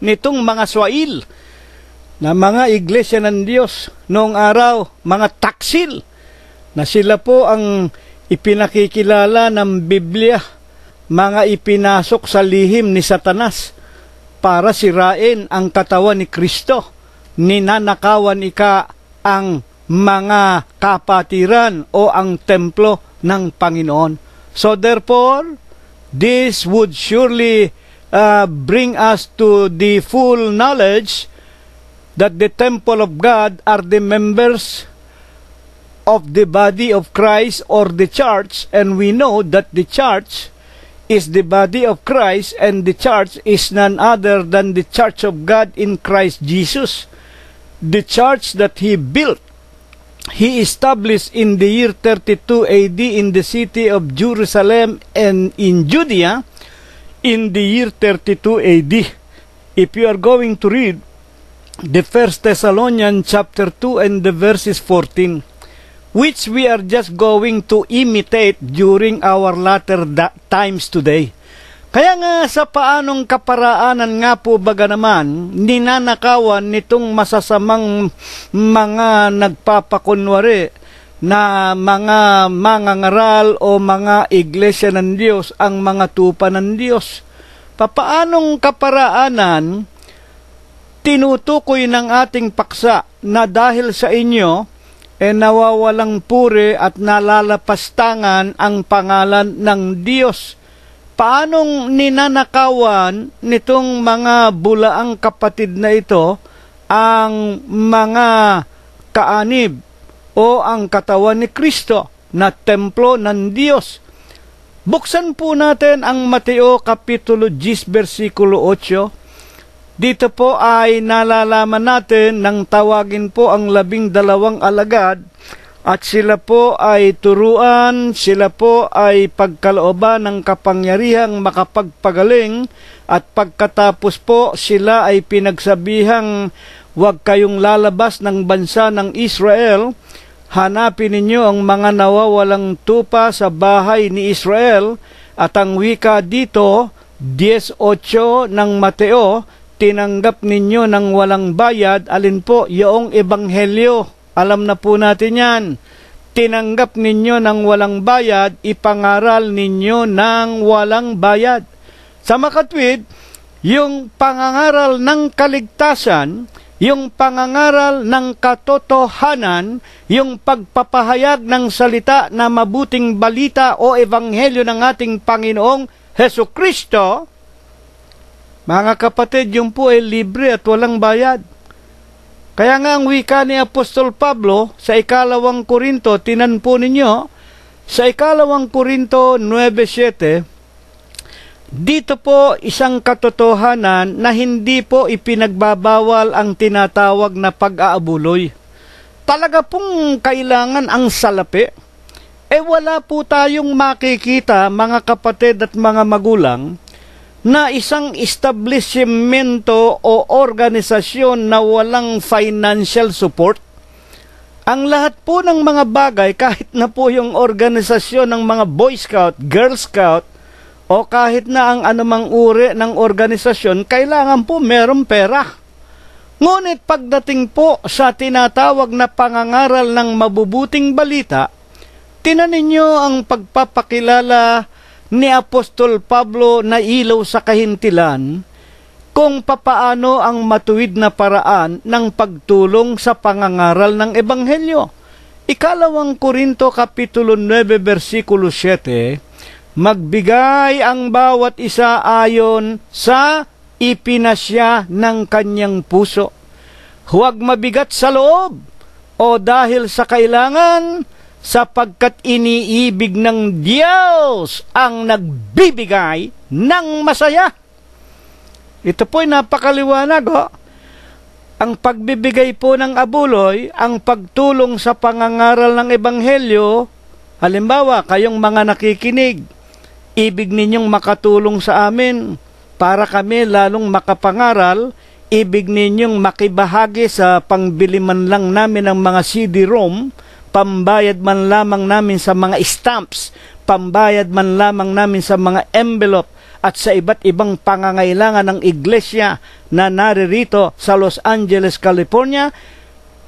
nitong mga swail na mga iglesia ng Diyos noong araw, mga taksil, na sila po ang ipinakikilala ng Biblia, mga ipinasok sa lihim ni Satanas para sirain ang katawan ni Kristo. Ninanakawan ang mga kapatiran o ang templo ng Panginoon. So therefore, this would surely bring us to the full knowledge that the temple of God are the members of the body of Christ or the church, and we know that the church is the body of Christ, and the church is none other than the church of God in Christ Jesus. The church that He built, He established in the year 32 AD in the city of Jerusalem and in Judea in the year 32 AD. If you are going to read the 1 Thessalonians chapter 2 and the verses 14, which we are just going to imitate during our latter times today. Kaya nga sa paanong kaparaanan nga po baga naman, ninanakawan nitong masasamang mga nagpapakunwari na mga mangangaral o mga iglesia ng Diyos ang mga tupa ng Diyos. Papaanong kaparaanan tinutukoy ng ating paksa na dahil sa inyo nawawalang puri at nalalapastangan ang pangalan ng Diyos. Paanong ninanakawan nitong mga bulaang kapatid na ito ang mga kaanib o ang katawan ni Kristo na templo ng Diyos? Buksan po natin ang Mateo Kapitulo 10, versikulo 8. Dito po ay nalalaman natin nang tawagin po ang 12 alagad at sila po ay turuan, sila po ay pagkalooban ng kapangyarihang makapagpagaling, at pagkatapos po sila ay pinagsabihang huwag kayong lalabas ng bansa ng Israel. Hanapin ninyo ang mga nawawalang tupa sa bahay ni Israel. At ang wika dito, 10:8 ng Mateo, tinanggap ninyo ng walang bayad. Alin po? Yung ebanghelyo. Alam na po natin yan. Tinanggap ninyo ng walang bayad, ipangaral ninyo ng walang bayad. Sa makatwid, yung pangangaral ng kaligtasan, yung pangangaral ng katotohanan, yung pagpapahayag ng salita na mabuting balita o ebanghelyo ng ating Panginoong Hesukristo, mga kapatid, yung po ay libre at walang bayad. Kaya nga ang wika ni Apostol Pablo sa 2 Korinto, tinan po ninyo, sa 2 Korinto 9:7, dito po isang katotohanan na hindi po ipinagbabawal ang tinatawag na pag-aabuloy. Talaga pong kailangan ang salapi. Wala po tayong makikita, mga kapatid at mga magulang, na isang establishmento o organisasyon na walang financial support. Ang lahat po ng mga bagay, kahit na po yung organisasyon ng mga Boy Scout, Girl Scout, o kahit na ang anumang uri ng organisasyon, kailangan po merong pera. Ngunit pagdating po sa tinatawag na pangangaral ng mabubuting balita, tinanin niyo ang pagpapakilala ni Apostol Pablo na ilaw sa kahintilan kung papaano ang matuwid na paraan ng pagtulong sa pangangaral ng Ebanghelyo. 2 Korinto Kapitulo 9, versikulo 7, magbigay ang bawat isa ayon sa ipinasya ng kanyang puso. Huwag mabigat sa loob o dahil sa kailangan, sapagkat iniibig ng Diyos ang nagbibigay ng masaya. Ito po'y napakaliwanag, Ang pagbibigay po ng abuloy, ang pagtulong sa pangangaral ng Ebanghelyo, halimbawa, kayong mga nakikinig, ibig ninyong makatulong sa amin para kami lalong makapangaral, ibig ninyong makibahagi sa pangbili man lang namin ng mga CD-ROM, pambayad man lamang namin sa mga stamps, pambayad man lamang namin sa mga envelope, at sa iba't ibang pangangailangan ng iglesia na naririto sa Los Angeles, California.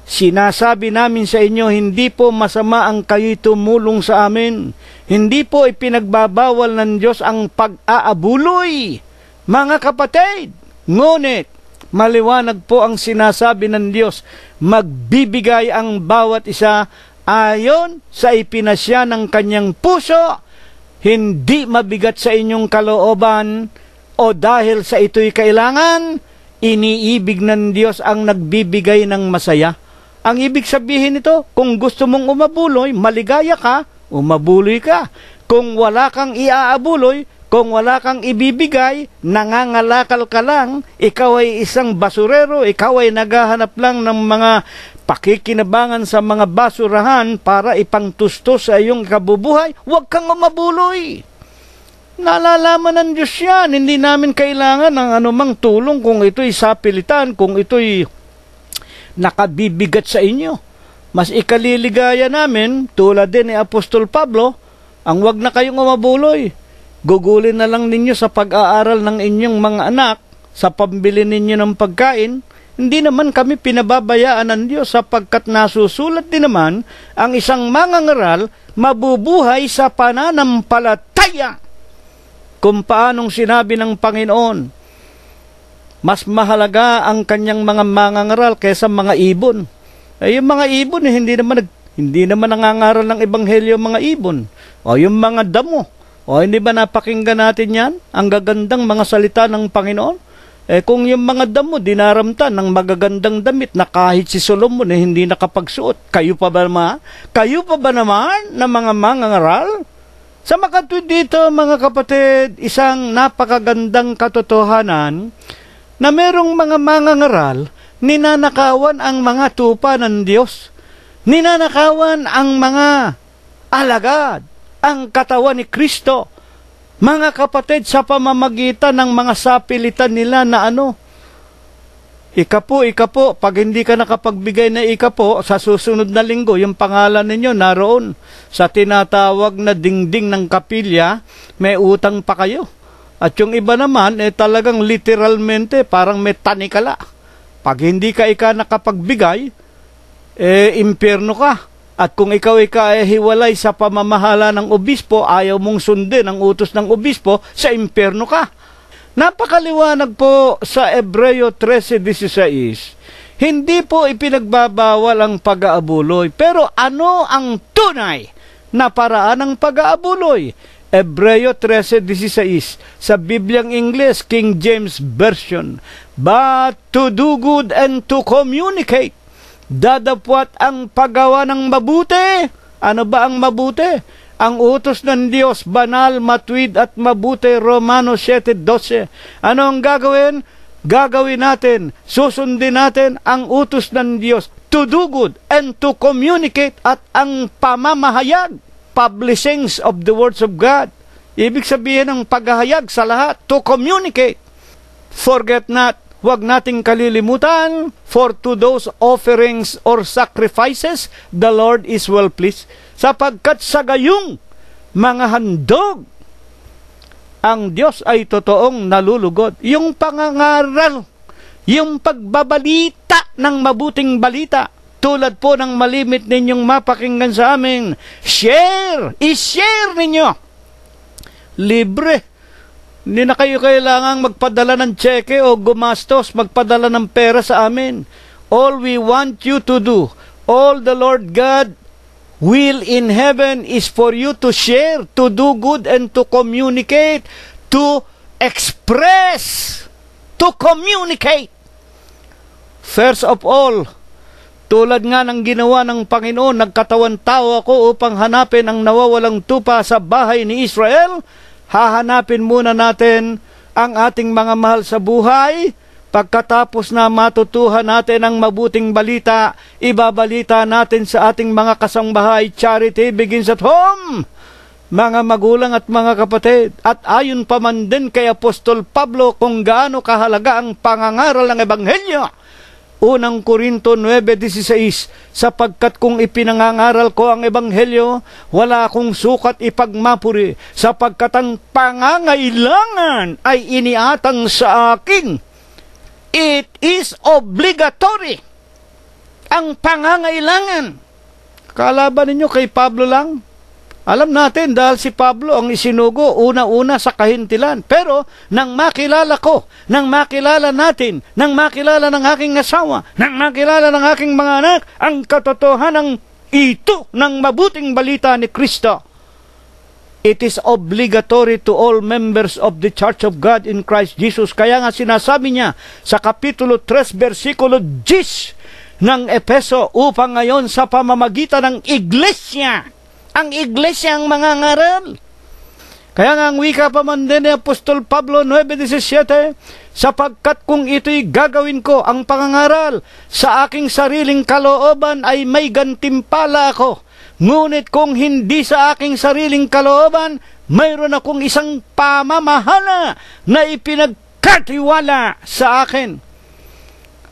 Sinasabi namin sa inyo, hindi po masama ang kayo'y tumulong sa amin. Hindi po ipinagbabawal ng Diyos ang pag-aabuloy, mga kapatid. Ngunit, maliwanag po ang sinasabi ng Diyos, magbibigay ang bawat isa ayon sa ipinasya ng kanyang puso, hindi mabigat sa inyong kalooban, o dahil sa ito'y kailangan, iniibig ng Diyos ang nagbibigay ng masaya. Ang ibig sabihin nito, kung gusto mong umabuloy, maligaya ka, umabuloy ka. Kung wala kang iaabuloy, kung wala kang ibibigay, nangangalakal ka lang, ikaw ay isang basurero, ikaw ay naghahanap lang ng mga pakikinabangan sa mga basurahan para ipangtustos sa iyong kabubuhay, huwag kang umabuloy. Nalalaman ng Diyos yan, hindi namin kailangan ng anumang tulong kung ito'y sapilitan, kung ito'y nakabibigat sa inyo. Mas ikaliligaya namin, tulad din ni Apostol Pablo, ang wag na kayong umabuloy. Gugulin na lang ninyo sa pag-aaral ng inyong mga anak, sa pambili ninyo ng pagkain. Hindi naman kami pinababayaan ng Diyos sapagkat nasusulat din naman ang isang mangangaral mabubuhay sa pananampalataya. Kung paanong sinabi ng Panginoon, mas mahalaga ang kanyang mga mangangaral kaysa mga ibon. Yung mga ibon, hindi naman nangangaral ng ebanghelyo mga ibon. O yung mga damo. O hindi ba napakinggan natin yan? Ang gagandang mga salita ng Panginoon. Kung yung mga damo dinaramtan ng magagandang damit na kahit si Solomon hindi nakapagsuot, kayo pa ba naman na mga mangangaral? Sa makatwid dito, mga kapatid, isang napakagandang katotohanan na merong mga mangangaral ninanakawan ang mga tupa ng Diyos. Ninanakawan ang mga alagad, ang katawan ni Kristo. Mga kapatid, sa pamamagitan ng mga sapilitan nila na ika po, pag hindi ka nakapagbigay na ika po, sa susunod na linggo, yung pangalan ninyo naroon sa tinatawag na dingding ng kapilya, may utang pa kayo. At yung iba naman, talagang literalmente, parang may tanikala. Pag hindi ka ika nakapagbigay, impyerno ka. At kung ikaw hiwalay sa pamamahala ng obispo, ayaw mong sundin ang utos ng obispo, sa impyerno ka. Napakaliwanag po sa Hebreo 13:16. Hindi po ipinagbabawal ang pag-aabuloy. Pero ano ang tunay na paraan ng pag-aabuloy? Hebreo 13:16 sa Bibliang Ingles, King James Version. But to do good and to communicate. Dadapwat ang paggawa ng mabuti. Ano ba ang mabuti? Ang utos ng Diyos, banal, matuwid at mabuti, Romanos 7:12. Ano ang gagawin? Gagawin natin, susundin natin ang utos ng Diyos, to do good and to communicate, at ang pamamahayag, publishings of the words of God. Ibig sabihin ng paghahayag sa lahat, to communicate. Forget not, huwag nating kalilimutan, for to those offerings or sacrifices, the Lord is well pleased. Sapagkat sa gayong mga handog, ang Diyos ay totoong nalulugod. Yung pangangaral, yung pagbabalita ng mabuting balita, tulad po ng malimit ninyong mapakinggan sa amin, i-share ninyo. Libre. Hindi na kayo kailangang magpadala ng tseke o gumastos, magpadala ng pera sa amin. All we want you to do, all the Lord God will in heaven is for you to share, to do good and to communicate, to express, to communicate. First of all, tulad nga ng ginawa ng Panginoon, nagkatawan tao ako upang hanapin ang nawawalang tupa sa bahay ni Israel. Hahanapin muna natin ang ating mga mahal sa buhay. Pagkatapos na matutuhan natin ang mabuting balita, ibabalita natin sa ating mga kasangbahay. Charity begins at home, mga magulang at mga kapatid. At ayon pa man din kay Apostol Pablo kung gaano kahalaga ang pangangaral ng Ebanghelyo. Unang Korinto 9:16, sapagkat kung ipinangangaral ko ang Ebanghelyo, wala akong sukat ipagmapuri, sapagkat ang pangangailangan ay iniatang sa akin. It is obligatory. Ang pangangailangan. Kalaban ninyo kay Pablo lang? Alam natin dahil si Pablo ang isinugo una-una sa kahintilan. Pero nang makilala ko, nang makilala natin, nang makilala ng aking asawa, nang makilala ng aking mga anak, ang katotohanan ito ng mabuting balita ni Kristo. It is obligatory to all members of the Church of God in Christ Jesus. Kaya nga sinasabi niya sa Kapitulo 3, versikulo 10 ng Epeso, upang ngayon sa pamamagitan ng iglesia, ang iglesia ang mangangaral. Kaya nga ang wika pa man din ni Apostol Pablo 9:17, sapagkat kung ito'y gagawin ko, ang pangangaral, sa aking sariling kalooban ay may gantimpala ako. Ngunit kung hindi sa aking sariling kalooban, mayroon akong isang pamamahala na ipinagkatiwala sa akin.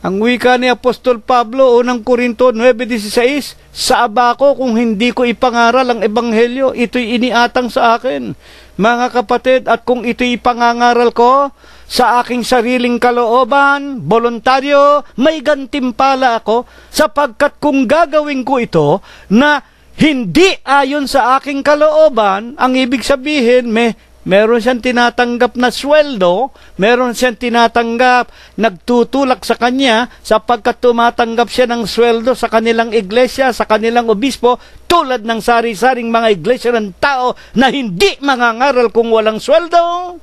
Ang wika ni Apostol Pablo, unang Korinto 9:16, sa aba ko kung hindi ko ipangaral ang Ebanghelyo, ito'y iniatang sa akin. Mga kapatid, at kung ito'y ipangangaral ko sa aking sariling kalooban, voluntaryo, may gantimpala ako, sapagkat kung gagawin ko ito na hindi ayon sa aking kalooban, ang ibig sabihin, meron siyang tinatanggap na sweldo, meron siyang tinatanggap, nagtutulak sa kanya, sapagkat tumatanggap siya ng sweldo sa kanilang iglesia, sa kanilang obispo, tulad ng sari-saring mga iglesia ng tao na hindi mangangaral kung walang sweldo.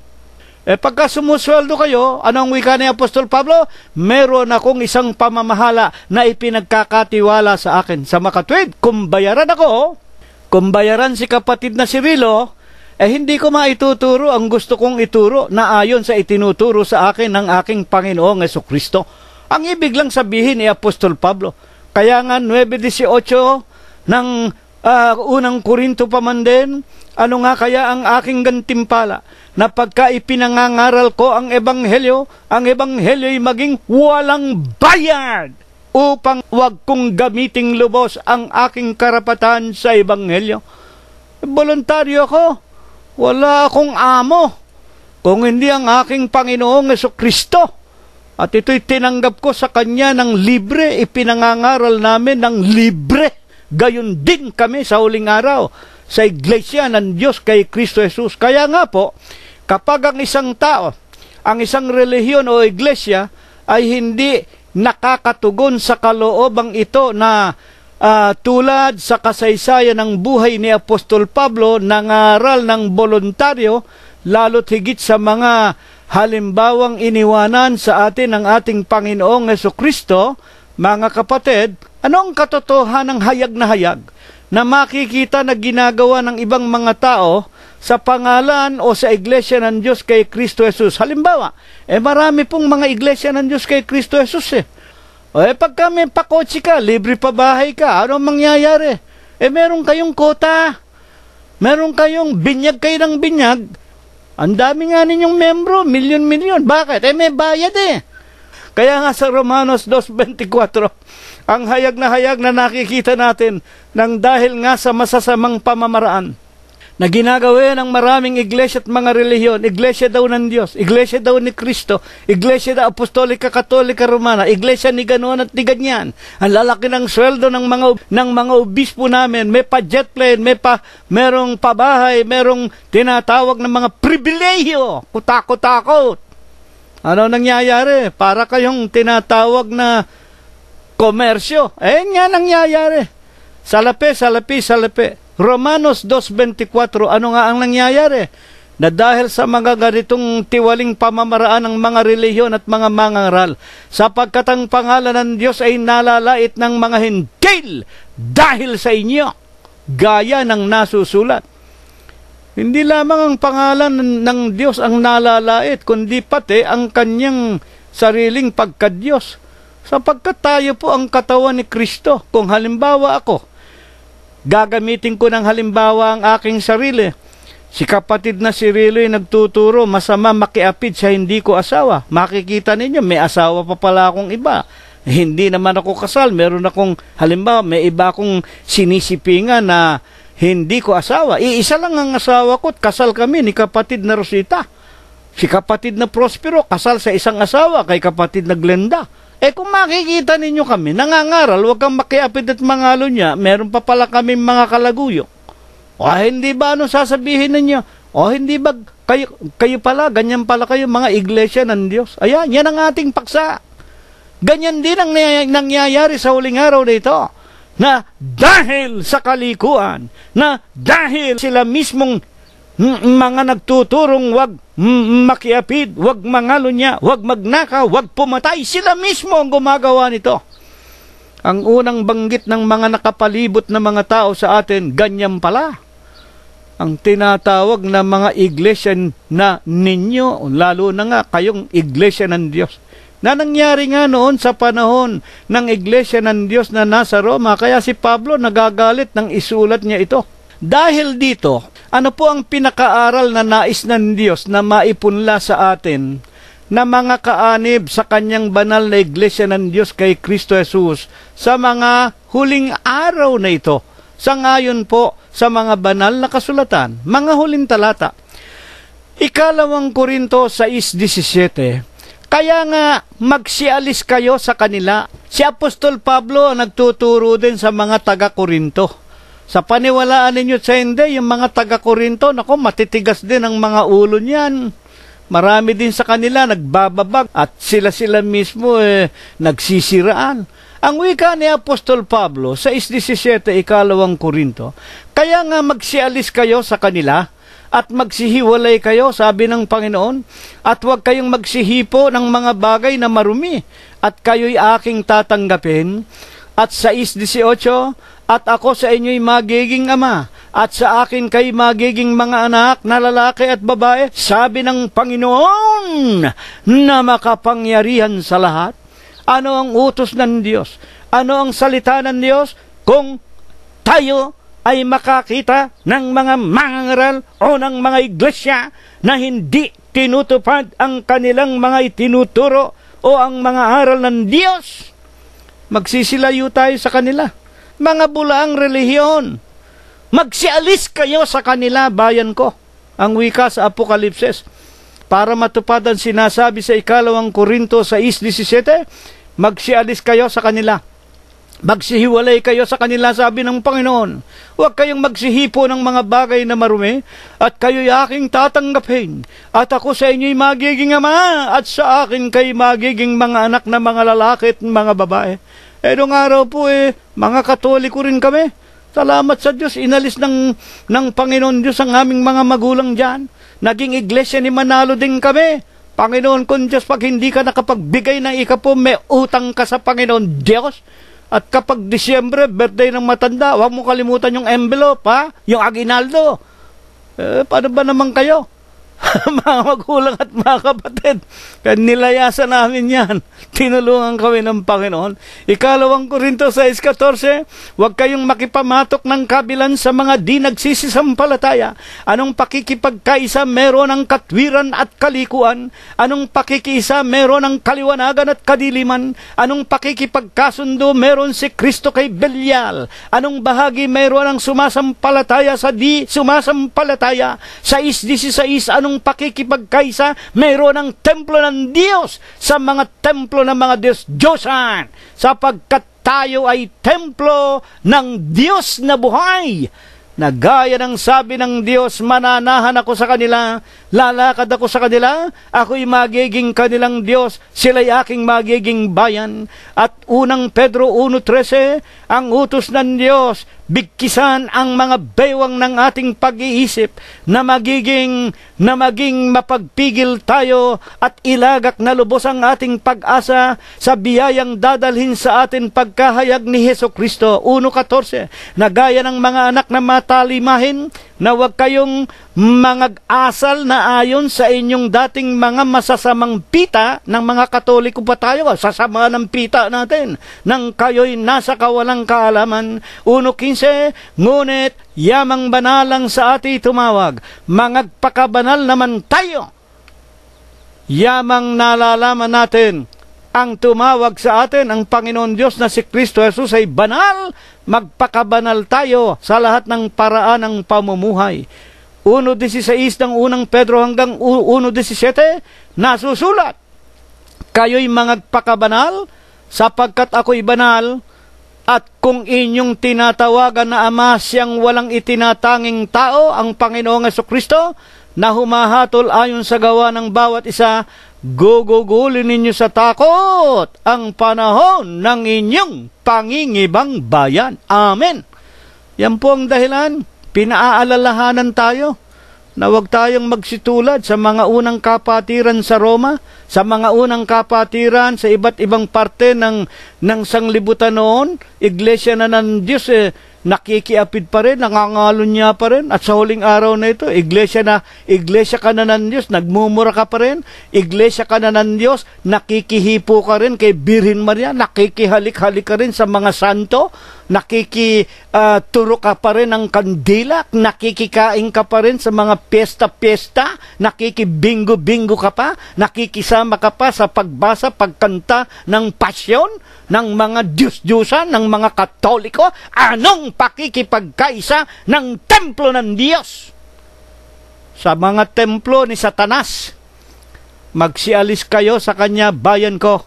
Pagka sumusweldo kayo, anong wika ni Apostol Pablo? Meron akong isang pamamahala na ipinagkakatiwala sa akin. Sa makatwid, kung bayaran ako, kung bayaran si kapatid na si Rilo, hindi ko maituturo ang gusto kong ituro na ayon sa itinuturo sa akin ng aking Panginoong Jesucristo. Ang ibig lang sabihin ni Apostol Pablo, Kaya nga 9:18 ng unang Korinto pa man din, ano nga kaya ang aking gantimpala na pagka ipinangangaral ko ang ebanghelyo'y maging walang bayad upang wag kong gamiting lubos ang aking karapatan sa ebanghelyo. Voluntaryo ako. Wala akong amo kung hindi ang aking Panginoong Jesucristo. At ito'y tinanggap ko sa Kanya ng libre, ipinangangaral namin ng libre. Gayon din kami sa huling araw sa Iglesia ng Diyos kay Kristo Jesus. Kaya nga po, kapag ang isang tao, ang isang relihiyon o iglesia ay hindi nakakatugon sa kaloobang ito na tulad sa kasaysayan ng buhay ni Apostol Pablo, nangaral ng voluntaryo, lalo't higit sa mga halimbawang iniwanan sa atin ng ating Panginoong Jesucristo, mga kapatid, anong katotohanan ng hayag na hayag na makikita na ginagawa ng ibang mga tao sa pangalan o sa iglesia ng Diyos kay Kristo Jesus? Halimbawa, marami pong mga iglesia ng Diyos kay Kristo Jesus pagka may pakotsi ka, libre pa bahay ka, ano mangyayari? Meron kayong kota, meron kayong binyag kayo ng binyag, ang dami nga ninyong membro, milyon-milyon. Bakit? May bayad Kaya nga sa Romanos 2:24, ang hayag na nakikita natin nang dahil nga sa masasamang pamamaraan na ginagawa ng maraming iglesia at mga relihiyon, iglesia daw ng Diyos, iglesia daw ni Kristo, iglesia daw Apostolika Katolika Romana, iglesia ni ganoon at ni ganyan. Ang lalaki ng sweldo ng mga obispo namin, may pa jet plane, merong pabahay, merong tinatawag ng mga pribilehiyo, kutakot-takot. Ano nangyayari? Para kayong tinatawag na komersyo. Nga nangyayari. Salapi. Romanos 2:24, ano nga ang nangyayari? Na dahil sa mga ganitong tiwaling pamamaraan ng mga relihiyon at mga mangaral, sapagkat ang pangalan ng Diyos ay nalalait ng mga Hentil dahil sa inyo, gaya ng nasusulat. Hindi lamang ang pangalan ng Diyos ang nalalait, kundi pati ang kanyang sariling pagka-Diyos. Sapagkat tayo po ang katawan ni Kristo. Kung halimbawa ako, gagamitin ko ng halimbawa ang aking sarili. Si kapatid na si Riloy nagtuturo, masama makiapid sa hindi ko asawa. Makikita ninyo, may asawa pa pala akong iba. Hindi naman ako kasal. Meron akong, halimbawa, may iba akong sinisipingan na hindi ko asawa. Iisa lang ang asawa ko at kasal kami ni kapatid na Rosita. Si kapatid na Prospero, kasal sa isang asawa kay kapatid na Glenda. Kung makikita ninyo kami, nangangaral, huwag kang makiapid at mangalo niya, meron pa pala kami mga kalaguyo. Hindi ba ano sasabihin ninyo? Hindi ba kayo pala, ganyan pala kayo, mga iglesia ng Diyos? Ayan, yan ang ating paksa. Ganyan din ang nangyayari sa huling araw na ito. Na dahil sa kalikuan, na dahil sila mismong mga nagtuturong wag makiapid, wag mangalunya, wag magnakaw, wag pumatay, sila mismo ang gumagawa nito. Ang unang banggit ng mga nakapalibot na mga tao sa atin, ganyan pala. Ang tinatawag na mga iglesia na ninyo, lalo na nga kayong iglesia ng Diyos. Na nangyari nga noon sa panahon ng iglesia ng Diyos na nasa Roma, kaya si Pablo nagagalit nang isulat niya ito. Dahil dito, ano po ang pinakaaral na nais ng Diyos na maipunla sa atin na mga kaanib sa kanyang banal na iglesia ng Diyos kay Kristo Jesus sa mga huling araw na ito, sa ngayon po sa mga banal na kasulatan, mga huling talata. 2 Korinto 6:17. Kaya nga magsialis kayo sa kanila. Si Apostol Pablo ang nagtuturo din sa mga taga-Korinto. Sa paniwalaan ninyo sa hindi, yung mga taga-Korinto, matitigas din ang mga ulo niyan. Marami din sa kanila nagbababag at sila mismo nagsisiraan. Ang wika ni Apostol Pablo sa 6:17, 2 Korinto, kaya nga magsialis kayo sa kanila at magsihiwalay kayo, sabi ng Panginoon, at huwag kayong magsihipo ng mga bagay na marumi, at kayo'y aking tatanggapin. At sa 6:18, at ako sa inyo'y magiging ama, at sa akin kay magiging mga anak na lalaki at babae, sabi ng Panginoon na makapangyarihan sa lahat. Ano ang utos ng Diyos? Ano ang salita ng Diyos? Kung tayo ay makakita ng mga mangangaral o ng mga iglesia na hindi tinutupad ang kanilang mga itinuturo o ang mga aral ng Diyos, magsisilayo tayo sa kanila. Mga bulaang relihiyon, magsialis kayo sa kanila, bayan ko. Ang wika sa Apokalipsis. Para matupad ang sinasabi sa 2 Korinto 6:17, magsialis kayo sa kanila. Magsihiwalay kayo sa kanila, sabi ng Panginoon. Huwag kayong magsihipo ng mga bagay na marumi, at kayo'y aking tatanggapin. At ako sa inyo'y magiging ama, at sa akin kayo magiging mga anak na mga lalaki at mga babae. Nung araw po mga Katoliko rin kami. Salamat sa Diyos, inalis ng Panginoon Diyos ang aming mga magulang dyan. Naging iglesia ni Manalo din kami. Panginoon kong Diyos, pag hindi ka nakapagbigay ng ika-10, may utang ka sa Panginoon Diyos. At kapag Disyembre, birthday ng matanda, huwag mo kalimutan yung envelope, ha? Yung aginaldo. Paano ba naman kayo? Mga magulang at mga kapatid, nilayasan namin yan. Tinulungan kami ng Panginoon. 2 Korinto 6:14, huwag kayong makipamatok ng kabilan sa mga di nagsisisampalataya. Anong pakikipagkaisa meron ng katwiran at kalikuan? Anong pakikiisa meron ng kaliwanagan at kadiliman? Anong pakikipagkasundo meron si Kristo kay Belial? Anong bahagi meron ng sumasampalataya sa di sumasampalataya? 6:16, anong pakikipagkaisa mayroon ng templo ng Diyos sa mga templo ng mga Diyos-Diyosan, sapagkat tayo ay templo ng Diyos na buhay, na gaya ng sabi ng Diyos, mananahan ako sa kanila, lalakad ako sa kanila, ako'y magiging kanilang Diyos, sila'y aking magiging bayan. At unang Pedro 1:13, ang utos ng Diyos, bigkisan ang mga bewang ng ating pag-iisip na maging mapagpigil tayo at ilagak na lubos ang ating pag-asa sa biyayang dadalhin sa atin pagkahayag ni Hesukristo. 1:14, na gaya ng mga anak na matalimahin, na huwag kayong mangag-asal na ayon sa inyong dating mga masasamang pita ng mga Katoliko pa tayo. Sasama ng pita natin nang kayo'y nasa kawalang kaalaman. 1:15, ngunit yamang banalang sa ati tumawag, mangagpakabanal naman tayo. Yamang nalalaman natin ang tumawag sa atin, ang Panginoon Diyos na si Kristo Jesus ay banal, magpakabanal tayo sa lahat ng paraan ng pamumuhay. 1:16 ng unang Pedro hanggang 1:17, nasusulat, kayo'y magpakabanal sapagkat ako'y banal, at kung inyong tinatawagan na Ama, siyang walang itinatanging tao, ang Panginoong Jesucristo, na humahatol ayon sa gawa ng bawat isa, gugugulin ninyo sa takot ang panahon ng inyong pangingibang bayan. Amen. Yan po ang dahilan. Pinaalalahanan tayo na huwag tayong magsitulad sa mga unang kapatiran sa Roma, sa mga unang kapatiran sa iba't ibang parte ng sanglibutan noon. Iglesia na ng Diyos nakikiapid pa rin, nangangalon niya pa rin, at sa huling araw na ito, iglesia ka na ng Diyos, nagmumura ka pa rin, iglesia ka na ng Diyos, nakikihipo ka rin kay Birhen Maria, nakikihalik-halik ka rin sa mga santo, nakikituro ka pa rin ng kandila, nakikikain ka pa rin sa mga piyesta-piyesta, nakikibingo-bingo ka pa, nakikisama ka pa sa pagbasa, pagkanta ng pasyon ng mga Diyos-Diyosan, ng mga Katoliko. Anong pakikipagkaisa ng templo ng Diyos sa mga templo ni Satanas? Magsialis kayo sa kanya, bayan ko,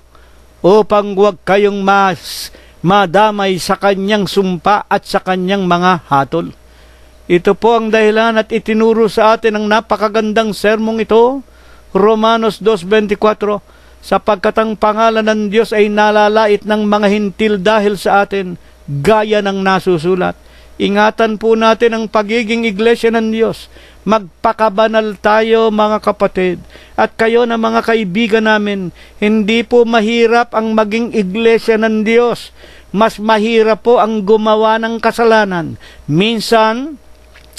upang huwag kayong madamay sa kanyang sumpa at sa kanyang mga hatol. Ito po ang dahilan at itinuro sa atin ang napakagandang sermong ito, Romanos 2:24, sapagkat ang pangalan ng Diyos ay nalalait ng mga hintil dahil sa atin, gaya ng nasusulat. Ingatan po natin ang pagiging iglesia ng Diyos. Magpakabanal tayo, mga kapatid. At kayo na mga kaibigan namin, hindi po mahirap ang maging iglesia ng Diyos. Mas mahirap po ang gumawa ng kasalanan. Minsan,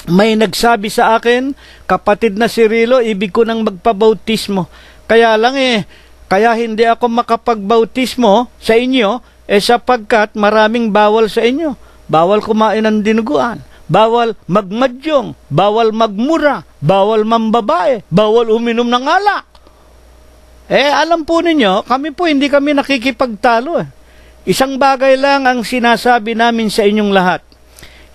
may nagsabi sa akin, kapatid na Cirilo, ibig ko nang magpabautismo. Kaya hindi ako makapagbautismo sa inyo sapagkat maraming bawal sa inyo. Bawal kumain ng dinuguan, bawal magmadyong, bawal magmura, bawal mambabae, bawal uminom ng alak. Alam po ninyo, kami po hindi kami nakikipagtalo. Isang bagay lang ang sinasabi namin sa inyong lahat.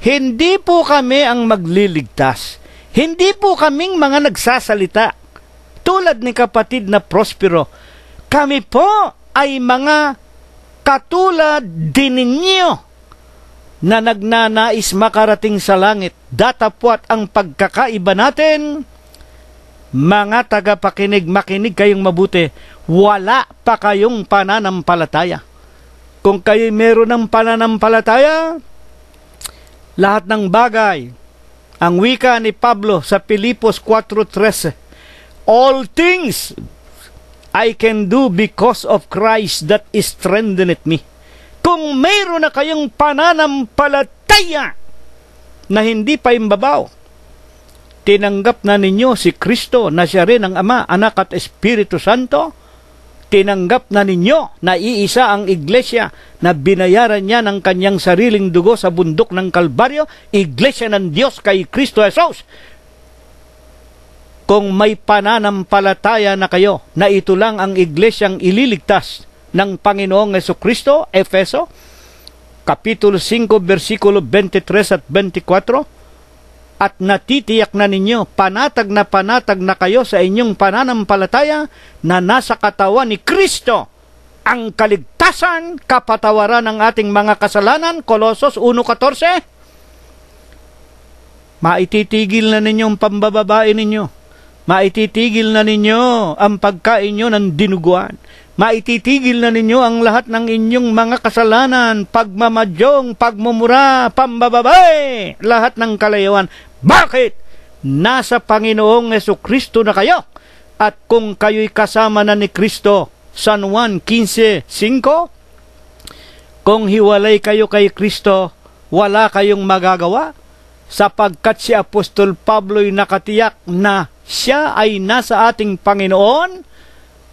Hindi po kami ang magliligtas. Hindi po kaming mga nagsasalita. Tulad ni kapatid na Prospero, kami po ay mga katulad din ninyo na nagnanais makarating sa langit. Datapwat ang pagkakaiba natin, mga tagapakinig, makinig kayong mabuti, wala pa kayong pananampalataya. Kung kayo meron ng pananampalataya, lahat ng bagay, ang wika ni Pablo sa Filipos 4:13, all things I can do because of Christ that strengtheneth me. Kung mayroon na kayong pananampalataya na hindi pa imbabaw, tinanggap na ninyo si Kristo na siya rin ang Ama, Anak at Espiritu Santo, tinanggap na ninyo na iisa ang iglesia na binayaran niya ng kanyang sariling dugo sa bundok ng Kalbaryo, iglesia ng Diyos kay Kristo Jesus. Kung may pananampalataya na kayo na ito lang ang iglesyang ililigtas ng Panginoong Jesucristo, Efeso, Kapitulo 5, versikulo 23 at 24, at natitiyak na ninyo, panatag na kayo sa inyong pananampalataya na nasa katawan ni Kristo ang kaligtasan, kapatawaran ng ating mga kasalanan, Kolosos 1:14. Maititigil na ninyo ang pambababae ninyo. Maititigil na ninyo ang pagkain nyo ng dinuguan. Maititigil na ninyo ang lahat ng inyong mga kasalanan, pagmamadyong, pagmumura, pambababae, lahat ng kalayuan. Bakit? Nasa Panginoong Jesucristo na kayo. At kung kayo'y kasama na ni Kristo, San Juan 15:5, kung hiwalay kayo kay Kristo, wala kayong magagawa, sapagkat si Apostol Pablo'y nakatiyak na siya ay nasa ating Panginoon.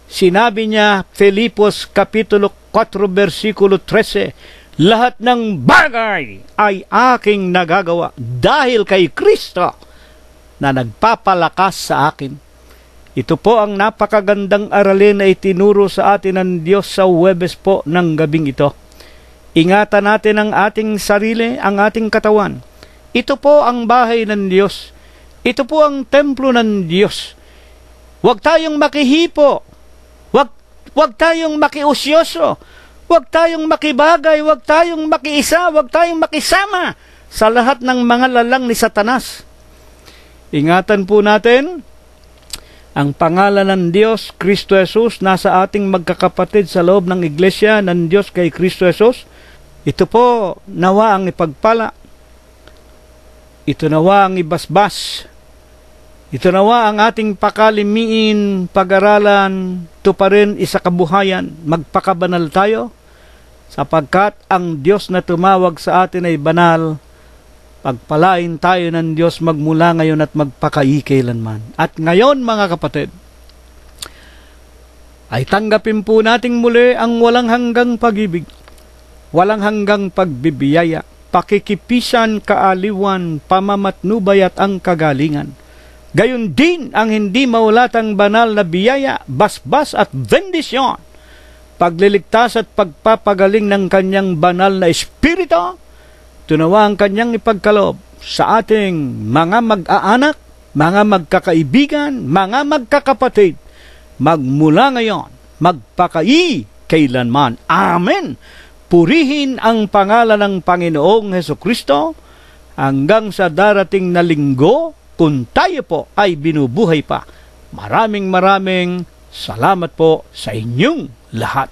Sinabi niya, Filipos Kapitulo 4, versikulo 13, lahat ng bagay ay aking nagagawa dahil kay Kristo na nagpapalakas sa akin. Ito po ang napakagandang aralin na itinuro sa atin ng Diyos sa Huwebes po ng gabing ito. Ingatan natin ang ating sarili, ang ating katawan. Ito po ang bahay ng Diyos. Ito po ang templo ng Diyos. Huwag tayong makihipo. Huwag tayong makiusyoso. Huwag tayong makibagay. Huwag tayong makiisa. Huwag tayong makisama sa lahat ng mga lalang ni Satanas. Ingatan po natin ang pangalan ng Diyos, Kristo Jesus, nasa ating magkakapatid sa loob ng iglesia ng Diyos kay Kristo Jesus. Ito po nawa ang ipagpala. Ito nawa ang ibasbas. Ito nawa ang ating pakalimiin, pag-aralan, tuparin isa kabuhayan, magpakabanal tayo, sapagkat ang Diyos na tumawag sa atin ay banal. Pagpalain tayo ng Diyos magmula ngayon at magpakaikilanman. At ngayon mga kapatid, ay tanggapin po nating muli ang walang hanggang pag-ibig, walang hanggang pagbibiyaya, pakikipisan, kaaliwan, pamamatnubay at ang kagalingan. Gayon din ang hindi maulatang banal na biyaya, basbas at bendisyon, pagliligtas at pagpapagaling ng kanyang banal na espiritu, tunawa ang kanyang ipagkaloob sa ating mga mag-aanak, mga magkakaibigan, mga magkakapatid, magmula ngayon, magpakai-kailanman. Amen! Purihin ang pangalan ng Panginoong Jesucristo hanggang sa darating na linggo, kung tayo po ay binubuhay pa. Maraming salamat po sa inyong lahat.